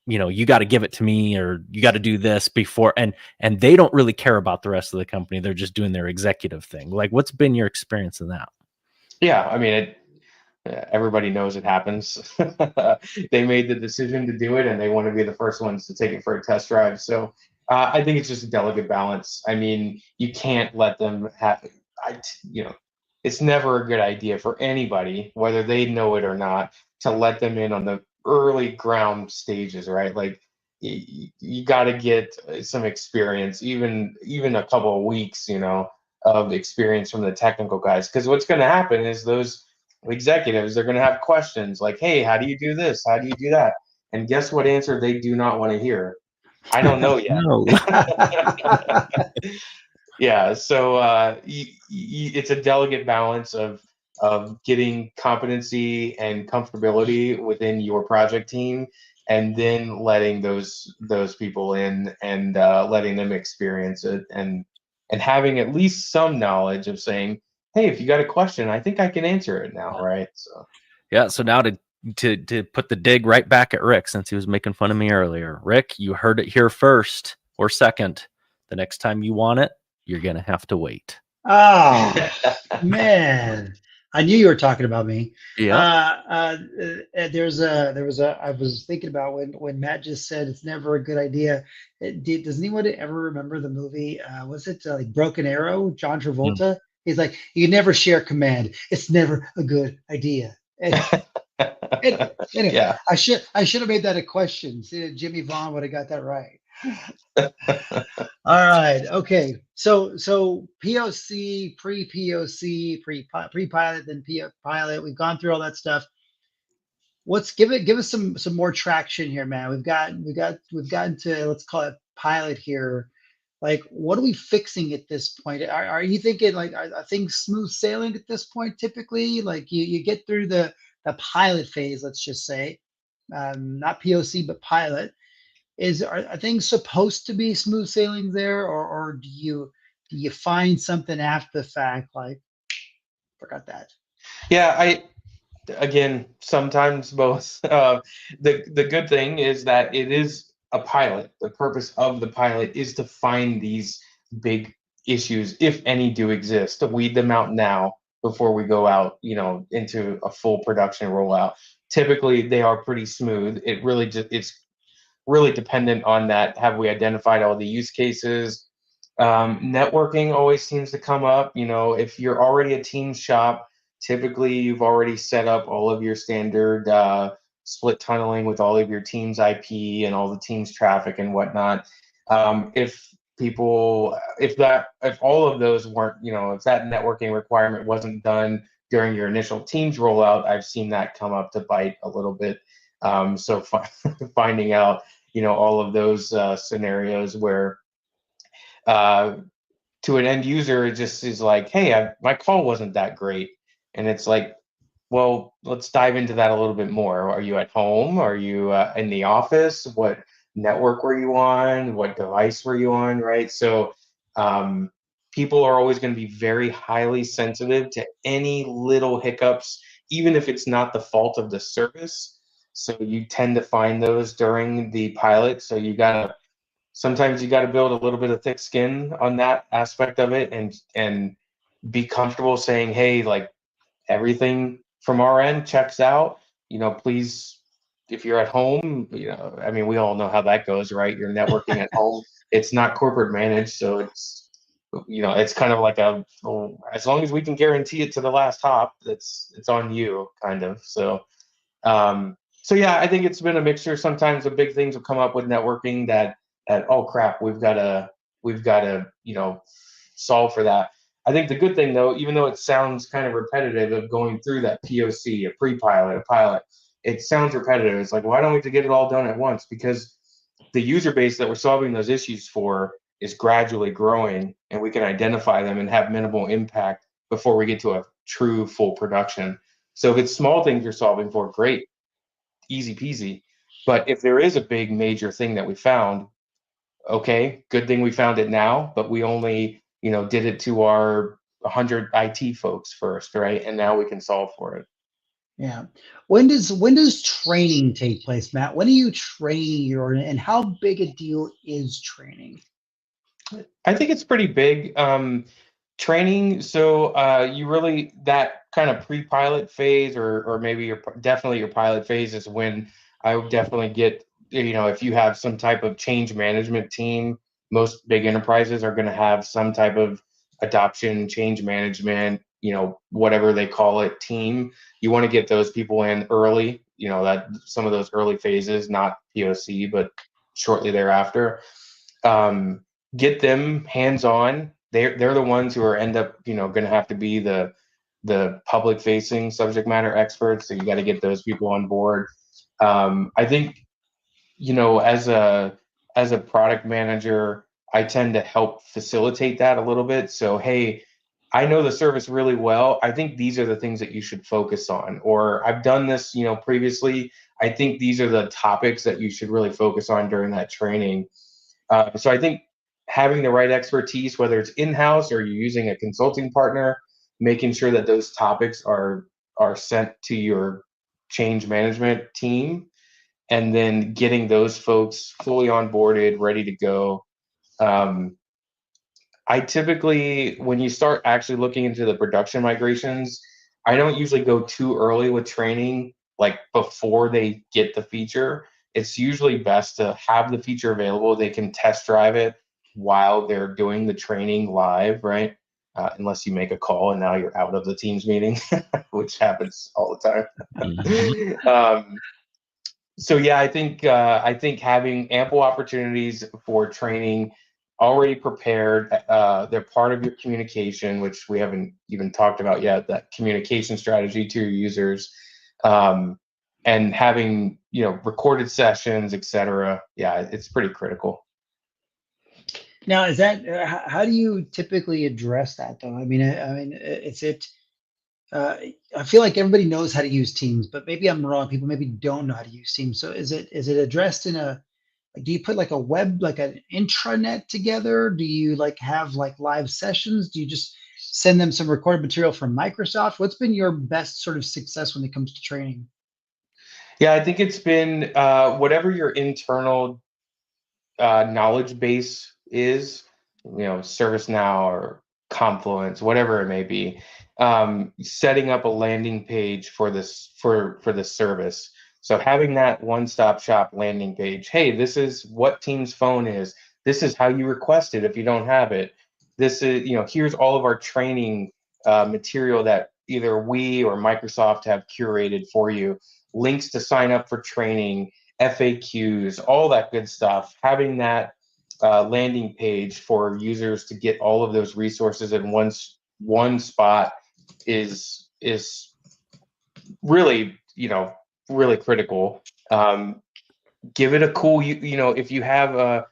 you got to give it to me, or you got to do this before, and they don't really care about the rest of the company. They're just doing their executive thing. Like, what's been your experience in that? Yeah, I mean, everybody knows it happens. They made the decision to do it, and they want to be the first ones to take it for a test drive. So I think it's just a delicate balance. I mean, you can't let them have, it's never a good idea for anybody, whether they know it or not, to let them in on the early ground stages, right? Like, you got to get some experience, even a couple of weeks, of experience from the technical guys. Because what's going to happen is those executives, they're going to have questions like, hey, how do you do this? How do you do that? And guess what answer they do not want to hear? I don't know yet. No. Yeah. So it's a delicate balance of getting competency and comfortability within your project team, and then letting those people in and letting them experience it, and having at least some knowledge of saying, hey, if you got a question, I think I can answer it now, right? So yeah. So now to put the dig right back at Rick, since he was making fun of me earlier. Rick, you heard it here first or second. The next time you want it, you're gonna have to wait. Oh man. I knew you were talking about me. Yeah. I was thinking about when Matt just said it's never a good idea. Does anyone ever remember the movie? Was it like Broken Arrow? John Mm. Travolta. He's like, you never share command. It's never a good idea. Anyway, Yeah. I should have made that a question. See, Jimmy Vaughn would have got that right. All right. Okay. So POC, pre-POC, pre-pilot, then pilot. We've gone through all that stuff. Let's give us some more traction here, man. We've gotten to, let's call it pilot here. Like, what are we fixing at this point? Are you thinking like are things smooth sailing at this point? Typically, like you get through the pilot phase, let's just say, not POC but pilot. Are things supposed to be smooth sailing there, or do you find something after the fact like forgot that? Yeah, again, sometimes both. The good thing is that it is a pilot. The purpose of the pilot is to find these big issues, if any do exist, to weed them out now before we go out, into a full production rollout. Typically, they are pretty smooth. It's really dependent on that. Have we identified all the use cases? Networking always seems to come up. If you're already a team shop, typically you've already set up all of your standard split tunneling with all of your team's IP and all the team's traffic and whatnot. If all of those weren't, if that networking requirement wasn't done during your initial team's rollout, I've seen that come up to bite a little bit. So finding out, all of those scenarios where to an end user, it just is like, hey, my call wasn't that great. And it's like, well, let's dive into that a little bit more. Are you at home? Are you in the office? What network were you on? What device were you on? Right. So people are always going to be very highly sensitive to any little hiccups, even if it's not the fault of the service. So you tend to find those during the pilot. So sometimes you got to build a little bit of thick skin on that aspect of it and be comfortable saying, hey, like everything from our end checks out. Please, if you're at home, I mean, we all know how that goes, right? You're networking at home. It's not corporate managed, so it's kind of like as long as we can guarantee it to the last hop, it's on you, kind of. So yeah, I think it's been a mixture. Sometimes the big things will come up with networking that oh crap, we've got to solve for that. I think the good thing though, even though it sounds kind of repetitive of going through that POC, a pre-pilot, a pilot, it sounds repetitive. It's like, why don't we get it all done at once? Because the user base that we're solving those issues for is gradually growing, and we can identify them and have minimal impact before we get to a true full production. So if it's small things you're solving for, great, easy peasy. But if there is a big major thing that we found, okay, good thing we found it now, but we only, did it to our 100 IT folks first, right? And now we can solve for it. Yeah. When does training take place, Matt? When are you training and how big a deal is training? I think it's pretty big. Training, so you really, that kind of pre-pilot phase or maybe definitely your pilot phase is when I would definitely get, if you have some type of change management team, most big enterprises are going to have some type of adoption, change management, whatever they call it, team. You want to get those people in early, that some of those early phases, not POC, but shortly thereafter. Get them hands-on. They're the ones who end up, going to have to be the public facing subject matter experts. So you got to get those people on board. I think, as a product manager, I tend to help facilitate that a little bit. So, hey, I know the service really well. I think these are the things that you should focus on. Or I've done this, previously. I think these are the topics that you should really focus on during that training. So I think having the right expertise, whether it's in-house or you're using a consulting partner, making sure that those topics are sent to your change management team, and then getting those folks fully onboarded, ready to go. I typically, when you start actually looking into the production migrations, I don't usually go too early with training, like before they get the feature. It's usually best to have the feature available. They can test drive it while they're doing the training live, right? Unless you make a call and now you're out of the Teams meeting, which happens all the time. Mhm. So yeah, I think having ample opportunities for training already prepared, they're part of your communication, which we haven't even talked about yet, that communication strategy to your users, and having, you know, recorded sessions, etc. Yeah, it's pretty critical. Now, is that how do you typically address that though? I mean, is it? Uh, I feel like everybody knows how to use Teams, but maybe I'm wrong. People maybe don't know how to use Teams. So is it addressed in a like, do you put like a web like an intranet together? Do you like have like live sessions? Do you just send them some recorded material from Microsoft? What's been your best sort of success when it comes to training? Yeah, I think it's been whatever your internal knowledge base is, you know, ServiceNow or Confluence, whatever it may be, setting up a landing page for this for this service. So having that one-stop shop landing page. Hey, this is what Teams Phone is. This is how you request it if you don't have it. This is, you know, here's all of our training material that either we or Microsoft have curated for you. Links to sign up for training, FAQs, all that good stuff. Having that landing page for users to get all of those resources in one spot is really, you know, really critical. Give it a cool, you know, if you have the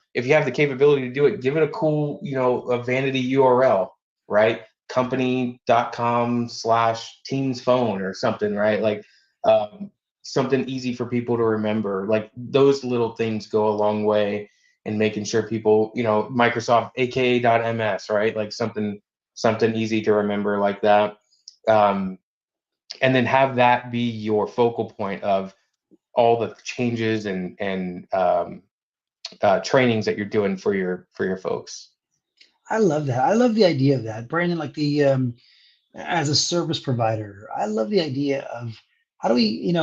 capability to do it, give it a cool, you know, a vanity URL, right? company.com/Teams phone or something, right? Like something easy for people to remember. Like those little things go a long way in making sure people, you know, Microsoft aka.ms, right? Like something easy to remember like that. And then have that be your focal point of all the changes and trainings that you're doing for your folks. I love that. I love the idea of that, Brandon. Like the as a service provider, I love the idea of how do we,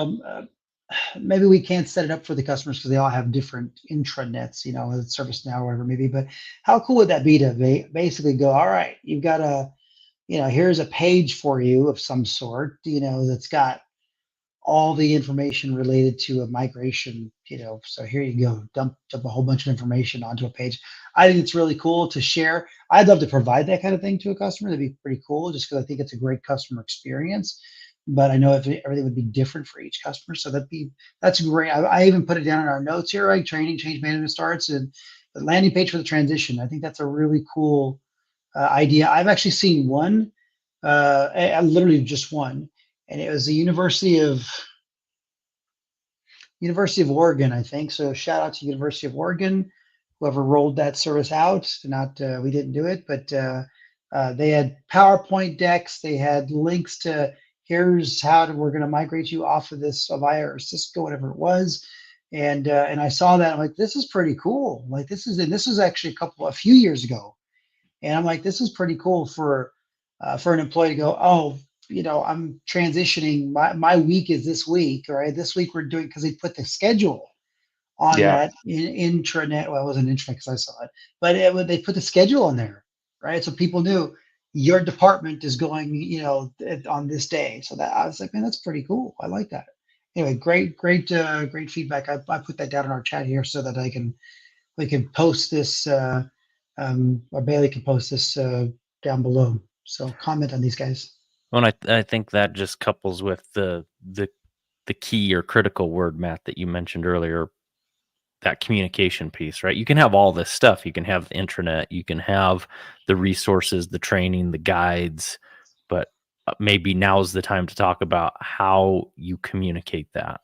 maybe we can't set it up for the customers because they all have different intranets, you know, with ServiceNow or whatever maybe. But how cool would that be to basically go, all right, you've got a, you know, here's a page for you of some sort, you know, that's got all the information related to a migration, you know, so here you go, dump a whole bunch of information onto a page. I think it's really cool to share. I'd love to provide that kind of thing to a customer. That'd be pretty cool just because I think it's a great customer experience. But I know if everything would be different for each customer. So that's great. I even put it down in our notes here, right? Training, change management starts, and the landing page for the transition. I think that's a really cool idea. I've actually seen one, I literally just one, and it was the University of Oregon, I think. So shout out to University of Oregon, whoever rolled that service out. Not we didn't do it, but they had PowerPoint decks. They had links to here's we're going to migrate you off of this Avaya or Cisco, whatever it was. And I saw that. I'm like, this is pretty cool. Like this was actually a few years ago, and I'm like, this is pretty cool for an employee to go, oh, you know, I'm transitioning. My week is this week, right? This week we're doing because they put the schedule on Yeah. that intranet. Well, it wasn't intranet because I saw it, but they put the schedule on there, right? So people knew your department is going, you know, on this day. So that I was like, man, that's pretty cool. I like that. Anyway, great feedback. I put that down in our chat here so that we can post this. Or Bailey can post this down below. So comment on these guys. Well, I think that just couples with the key or critical word, Matt, that you mentioned earlier, that communication piece, right? You can have all this stuff. You can have the intranet, you can have the resources, the training, the guides, but maybe now's the time to talk about how you communicate that,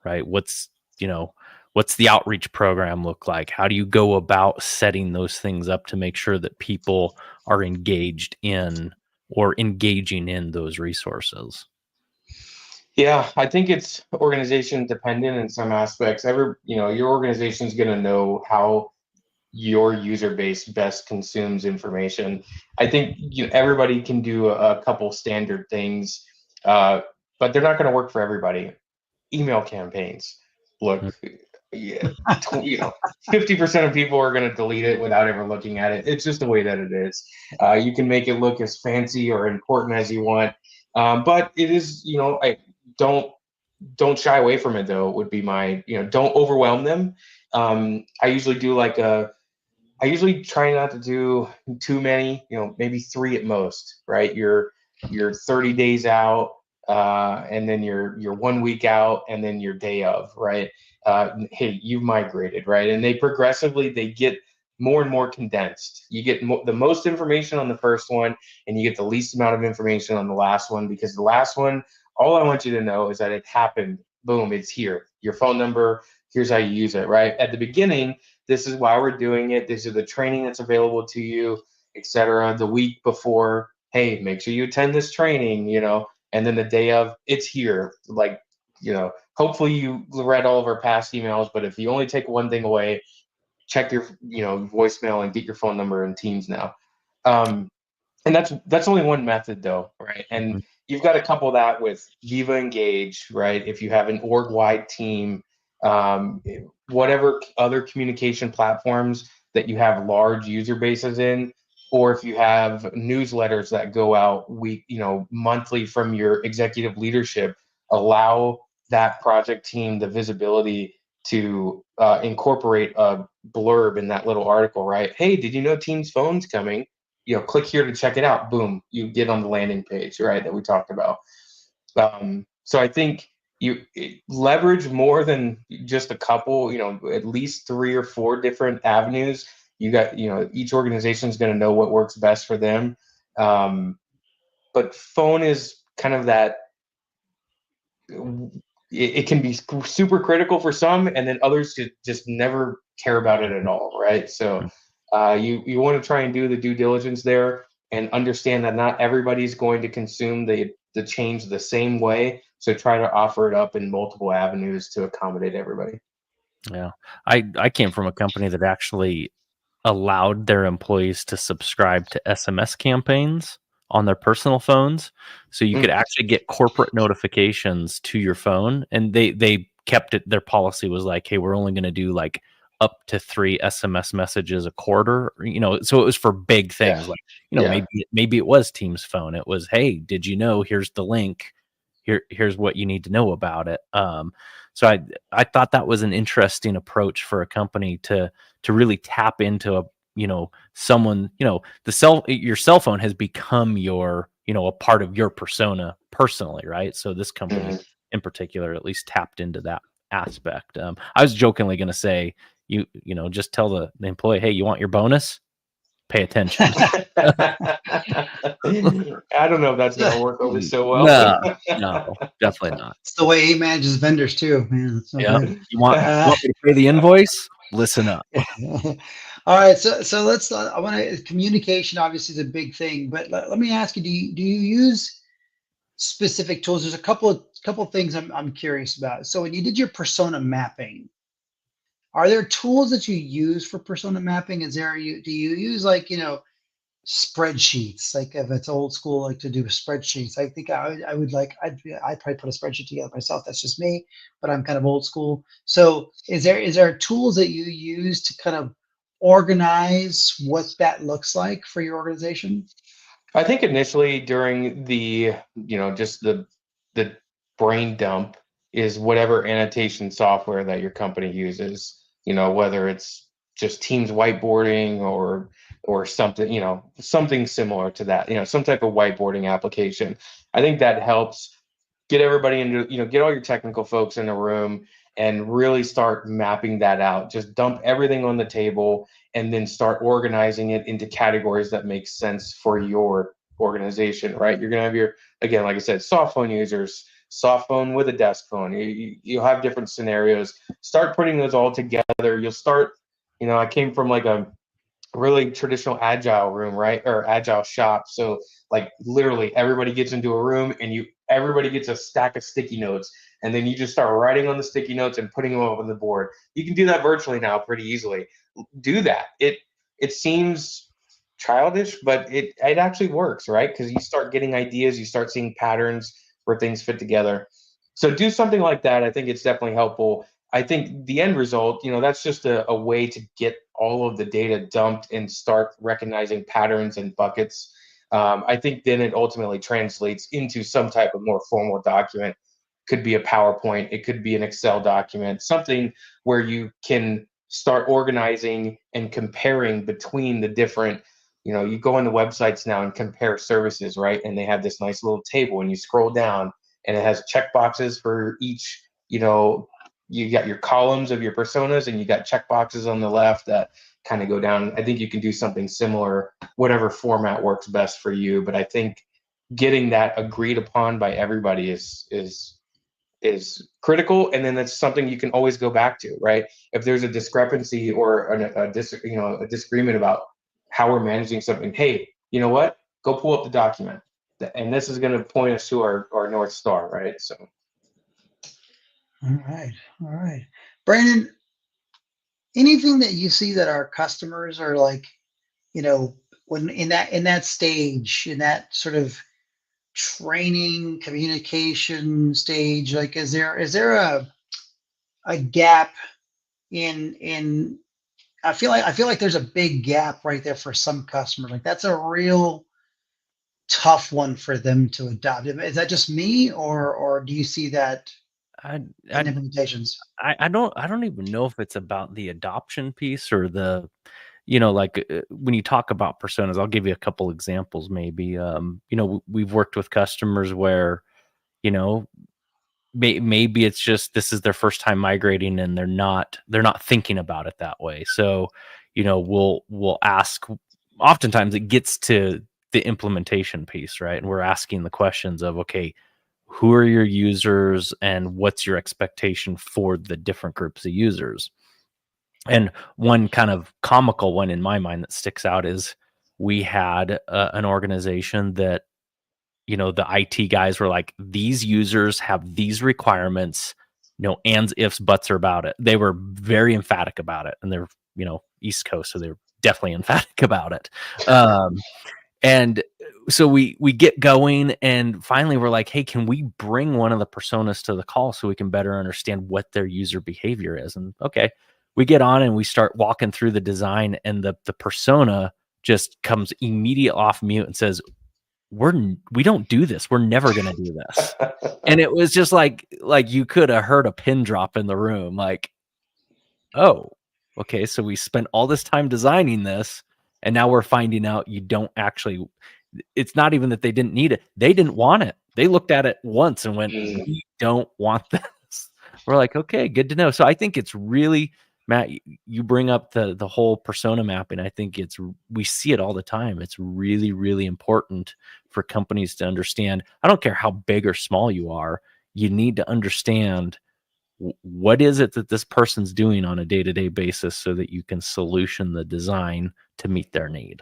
right? What's the outreach program look like? How do you go about setting those things up to make sure that people are engaged in or engaging in those resources? Yeah, I think it's organization dependent in some aspects. Your organization is going to know how your user base best consumes information. I think everybody can do a couple standard things. but they're not going to work for everybody. Email campaigns, look, yeah, 50% of people are going to delete it without ever looking at it. It's just the way that it is. You can make it look as fancy or important as you want, but it is, I don't shy away from it though, would be my, don't overwhelm them. I usually do I usually try not to do too many, maybe 3 at most, right? You're 30 days out, and then you're 1 week out, and then your day of, right? Hey, you've migrated, right? And they get more and more condensed. You get the most information on the first one, and you get the least amount of information on the last one, because the last one, all I want you to know is that it happened. Boom, it's here. Your phone number, here's how you use it, right? At the beginning, this is why we're doing it. This is the training that's available to you, etc. The week before, hey, make sure you attend this training, and then the day of, it's here. Hopefully you read all of our past emails, but if you only take one thing away, check your, voicemail and get your phone number in Teams now. And that's only one method though, right? And you've got to couple that with Viva Engage, right? If you have an org-wide team, whatever other communication platforms that you have large user bases in, or if you have newsletters that go out monthly from your executive leadership, allow that project team the visibility to incorporate a blurb in that little article, right? Hey, did you know Teams Phone's coming? Click here to check it out. Boom, you get on the landing page, right, that we talked about. So I think you leverage more than just a couple, at least 3 or 4 different avenues. You got, each organization is going to know what works best for them. But phone is kind of that, it can be super critical for some, and then others just never care about it at all, right? So you want to try and do the due diligence there and understand that not everybody's going to consume the change the same way. So try to offer it up in multiple avenues to accommodate everybody. Yeah. I came from a company that actually allowed their employees to subscribe to SMS campaigns on their personal phones. So you could actually get corporate notifications to your phone, and they kept it. Their policy was like, hey, we're only going to do like up to 3 SMS messages a quarter, so it was for big things. Maybe it was Teams Phone. It was, hey, did you know, here's the link. Here's what you need to know about it. So I thought that was an interesting approach for a company to really tap into someone, your cell phone has become your, a part of your persona personally, right? So this company in particular at least tapped into that aspect. I was jokingly going to say, just tell the employee, hey, you want your bonus? Pay attention. I don't know if that's going to work over so well. No, definitely not. It's the way he manages vendors too, man. So good. You want me to pay the invoice? Listen up. All right, so let's. I want to. Communication obviously is a big thing, but let me ask you: do you use specific tools? There's a couple things I'm curious about. So when you did your persona mapping, are there tools that you use for persona mapping? Do you use spreadsheets? Like if it's old school, like to do spreadsheets, I think I'd probably put a spreadsheet together myself. That's just me, but I'm kind of old school. So is there tools that you use to kind of organize what that looks like for your organization? I think initially during the, just the brain dump is whatever annotation software that your company uses, whether it's just Teams whiteboarding or something, something similar to that, some type of whiteboarding application. I think that helps get everybody into, get all your technical folks in a room and really start mapping that out. Just dump everything on the table and then start organizing it into categories that make sense for your organization, right? You're going to have your, again, like I said, soft phone users, soft phone with a desk phone. You'll have different scenarios. Start putting those all together. You'll start, I came from like a really traditional agile room, right? Or agile shop. So like literally everybody gets into a room and everybody gets a stack of sticky notes, and then you just start writing on the sticky notes and putting them up on the board. You can do that virtually now pretty easily. Do that. It seems childish, but it actually works, right? Because you start getting ideas, you start seeing patterns. where things fit together. So do something like that. I think it's definitely helpful. I think the end result, that's just a way to get all of the data dumped and start recognizing patterns and buckets. I think then it ultimately translates into some type of more formal document. Could be a PowerPoint, it could be an Excel document, something where you can start organizing and comparing between the different, you go on the websites now and compare services, right? And they have this nice little table, and you scroll down and it has check boxes for each, you got your columns of your personas, and you got check boxes on the left that kind of go down. I think you can do something similar, whatever format works best for you. But I think getting that agreed upon by everybody is critical, and then that's something you can always go back to, right? If there's a discrepancy or a disagreement about how we're managing something, hey, you know what? Go pull up the document, and this is going to point us to our North Star, right? So. All right. Brandon, anything that you see that our customers are like, when in that stage, in that sort of training communication stage, like is there a gap in I feel like there's a big gap right there for some customers. Like that's a real tough one for them to adopt. Is that just me, or do you see that in implementations? I don't even know if it's about the adoption piece or the, like when you talk about personas. I'll give you a couple examples. Maybe we've worked with customers where maybe it's just this is their first time migrating and they're not thinking about it that way. So we'll ask. Oftentimes it gets to the implementation piece, right? And we're asking the questions of, okay, who are your users and what's your expectation for the different groups of users? And one kind of comical one in my mind that sticks out is we had an organization that, the IT guys were like, these users have these requirements, no ands, ifs, buts are about it. They were very emphatic about it. And they're, East Coast, so they're definitely emphatic about it. And so we get going, and finally we're like, hey, can we bring one of the personas to the call so we can better understand what their user behavior is? And okay, we get on and we start walking through the design, and the persona just comes immediate off mute and says, we don't do this. We're never going to do this. And it was just like you could have heard a pin drop in the room. Like, oh, okay. So we spent all this time designing this, and now we're finding out you don't actually, it's not even that they didn't need it. They didn't want it. They looked at it once and went, we don't want this. We're like, okay, good to know. So I think it's really, Matt, you bring up the whole persona mapping. I think we see it all the time. It's really, really important for companies to understand. I don't care how big or small you are. You need to understand what is it that this person's doing on a day-to-day basis so that you can solution the design to meet their need.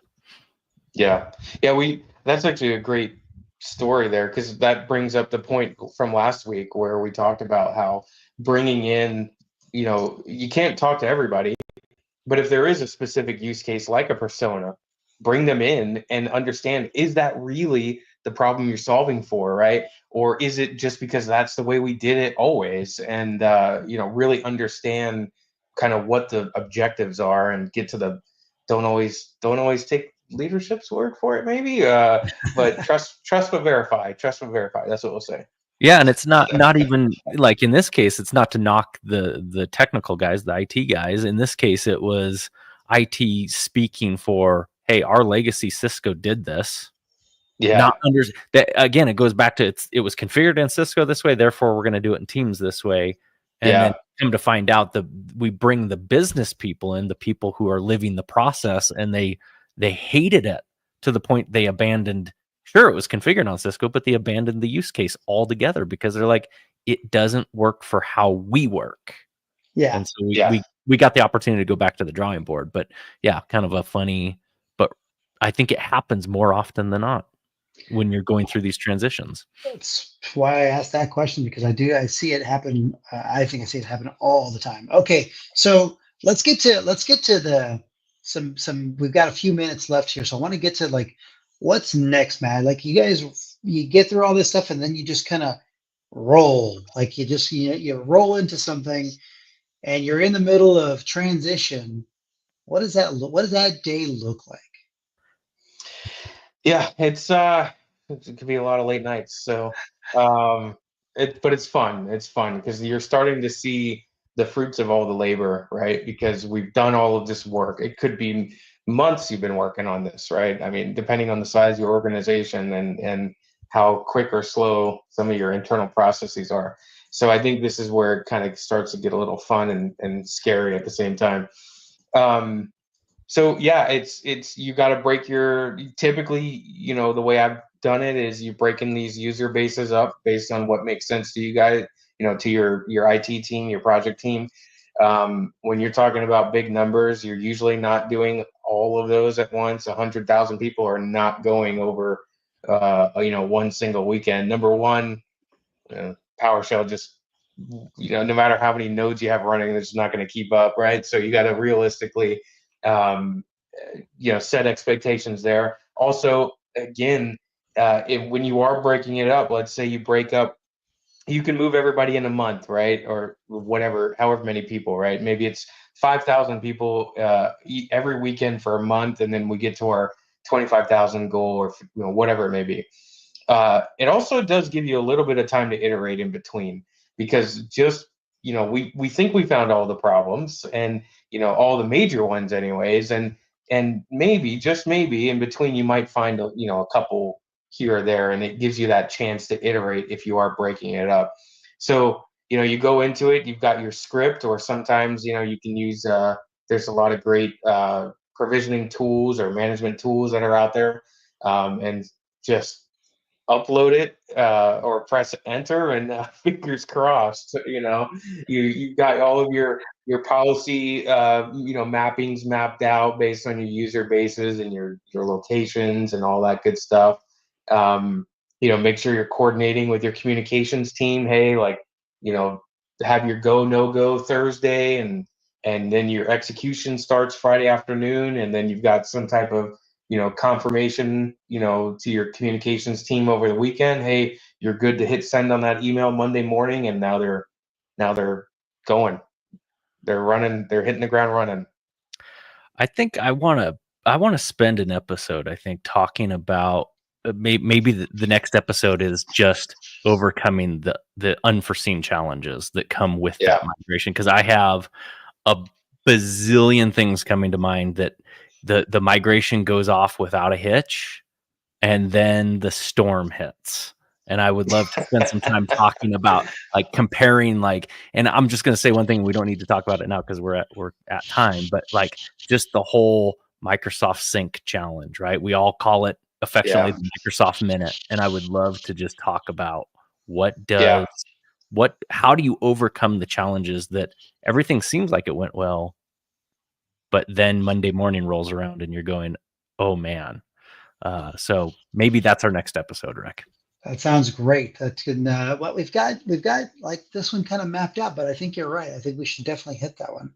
Yeah. That's actually a great story there, because that brings up the point from last week where we talked about how bringing in, you can't talk to everybody, but if there is a specific use case like a persona, bring them in and understand, is that really the problem you're solving for, right? Or is it just because that's the way we did it always? And really understand kind of what the objectives are, and get to the don't always take leadership's word for it, maybe, but trust but verify. That's what we'll say. Yeah, and it's not even like in this case, it's not to knock the technical guys, the IT guys. In this case, it was IT speaking for, hey, our legacy Cisco did this. Yeah. Not that again, it goes back to it was configured in Cisco this way, therefore we're going to do it in Teams this way. And then come to find out we bring the business people in, the people who are living the process, and they hated it to the point they abandoned. Sure, it was configured on Cisco, but they abandoned the use case altogether because they're like, it doesn't work for how we work. Yeah. And so we got the opportunity to go back to the drawing board. But yeah, kind of a funny, but I think it happens more often than not when you're going through these transitions. That's why I asked that question, because I see it happen. I think I see it happen all the time. Okay, so let's get to the some. We've got a few minutes left here, so I want to get to like what's next, Matt. Like you guys you get through all this stuff, and then you just kind of roll, like you roll into something, and you're in the middle of transition. What does that day look like? Yeah, it could be a lot of late nights. So, but it's fun. It's fun because you're starting to see the fruits of all the labor, right? Because we've done all of this work. It could be months you've been working on this, right? I mean, depending on the size of your organization and how quick or slow some of your internal processes are. So I think this is where it kind of starts to get a little fun and scary at the same time. So yeah, it's you got to break your typically, the way I've done it is you breaking these user bases up based on what makes sense to you guys, to your IT team, your project team. When you're talking about big numbers, you're usually not doing all of those at once. 100,000 people are not going over, one single weekend. Number one, PowerShell just, no matter how many nodes you have running, it's not going to keep up, right? So you got to realistically, set expectations there. Also, again, when you are breaking it up, let's say you break up, you can move everybody in a month, right? Or whatever, however many people, right? Maybe it's 5,000 people every weekend for a month, and then we get to our 25,000 goal, or whatever it may be. It also does give you a little bit of time to iterate in between, because just we think we found all the problems, and all the major ones anyways, and maybe, just maybe, in between you might find a couple here or there, and it gives you that chance to iterate if you are breaking it up. So you go into it, you've got your script, or sometimes you can use there's a lot of great provisioning tools or management tools that are out there, and just upload it or press enter, and fingers crossed. You got all of your policy mappings mapped out based on your user bases and your locations and all that good stuff. Make sure you're coordinating with your communications team. Hey, have your go no go Thursday, and then your execution starts Friday afternoon, and then you've got some type of confirmation, to your communications team over the weekend. Hey, you're good to hit send on that email Monday morning, and now they're going, they're running, they're hitting the ground running. I think I want to spend an episode, I think, talking about maybe the next episode is just overcoming the unforeseen challenges that come with that migration, because I have a bazillion things coming to mind that the migration goes off without a hitch, and then the storm hits. And I would love to spend some time talking about comparing, and I'm just going to say one thing. We don't need to talk about it now because we're at time, but just the whole Microsoft Sync challenge, right? We all call it affectionately the Microsoft Minute. And I would love to just talk about how do you overcome the challenges that everything seems like it went well, but then Monday morning rolls around and you're going, oh man. So maybe that's our next episode, Rick. That sounds great. That's good. Well, we've got this one kind of mapped out, but I think you're right. I think we should definitely hit that one.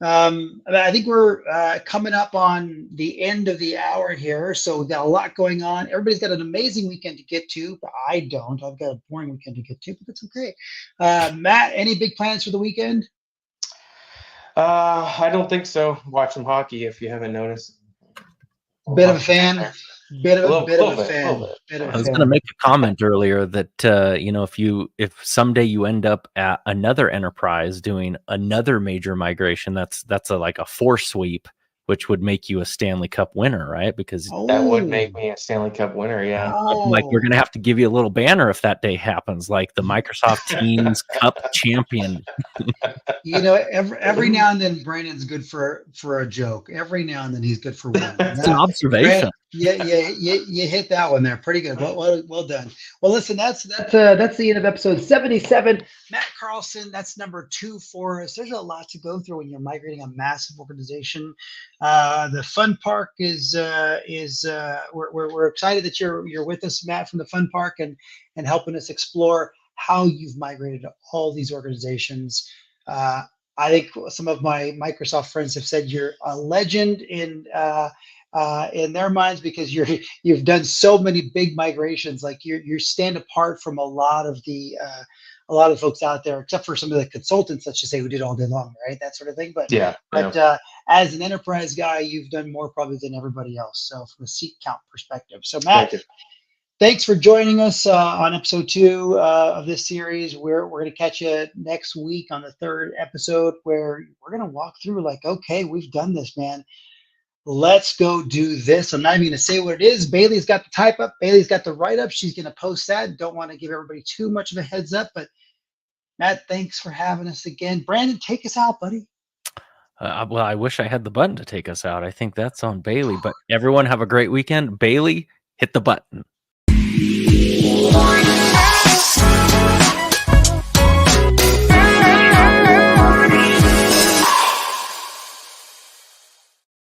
I think we're coming up on the end of the hour here, so we've got a lot going on. Everybody's got an amazing weekend to get to, but I don't. I've got a boring weekend to get to, but that's okay. Matt, any big plans for the weekend? I don't think so. Watching hockey, if you haven't noticed. Bit of a fan. Bit of a fan. I was going to make a comment earlier that if someday you end up at another enterprise doing another major migration, that's like a 4-sweep, which would make you a Stanley Cup winner, right? Because that would make me a Stanley Cup winner. Yeah. We're going to have to give you a little banner if that day happens, like the Microsoft Teams Cup champion. Every now and then Brandon's good for a joke. Every now and then he's good for one. It's an observation. You hit that one there. Pretty good. Well done. Well, listen, that's the end of episode 77. Matt Carlson, that's number 2 for us. There's a lot to go through when you're migrating a massive organization. The Fun Park is we're excited that you're with us, Matt, from the Fun Park, and helping us explore how you've migrated all these organizations. I think some of my Microsoft friends have said you're a legend in in their minds because you've done so many big migrations. Like you stand apart from a lot of the folks out there, except for some of the consultants, let's just say, who did all day long, right? That sort of thing. But as an enterprise guy, you've done more probably than everybody else. So from a seat count perspective. So Matt, thanks for joining us on episode 2 of this series. We're going to catch you next week on the 3rd episode, where we're going to walk through like, okay, we've done this, man. Let's go do this. I'm not even going to say what it is. Bailey's got the type up. Bailey's got the write up. She's going to post that. Don't want to give everybody too much of a heads up, but Matt, thanks for having us again. Brandon, take us out, buddy. Well, I wish I had the button to take us out. I think that's on Bailey, but everyone have a great weekend. Bailey, hit the button.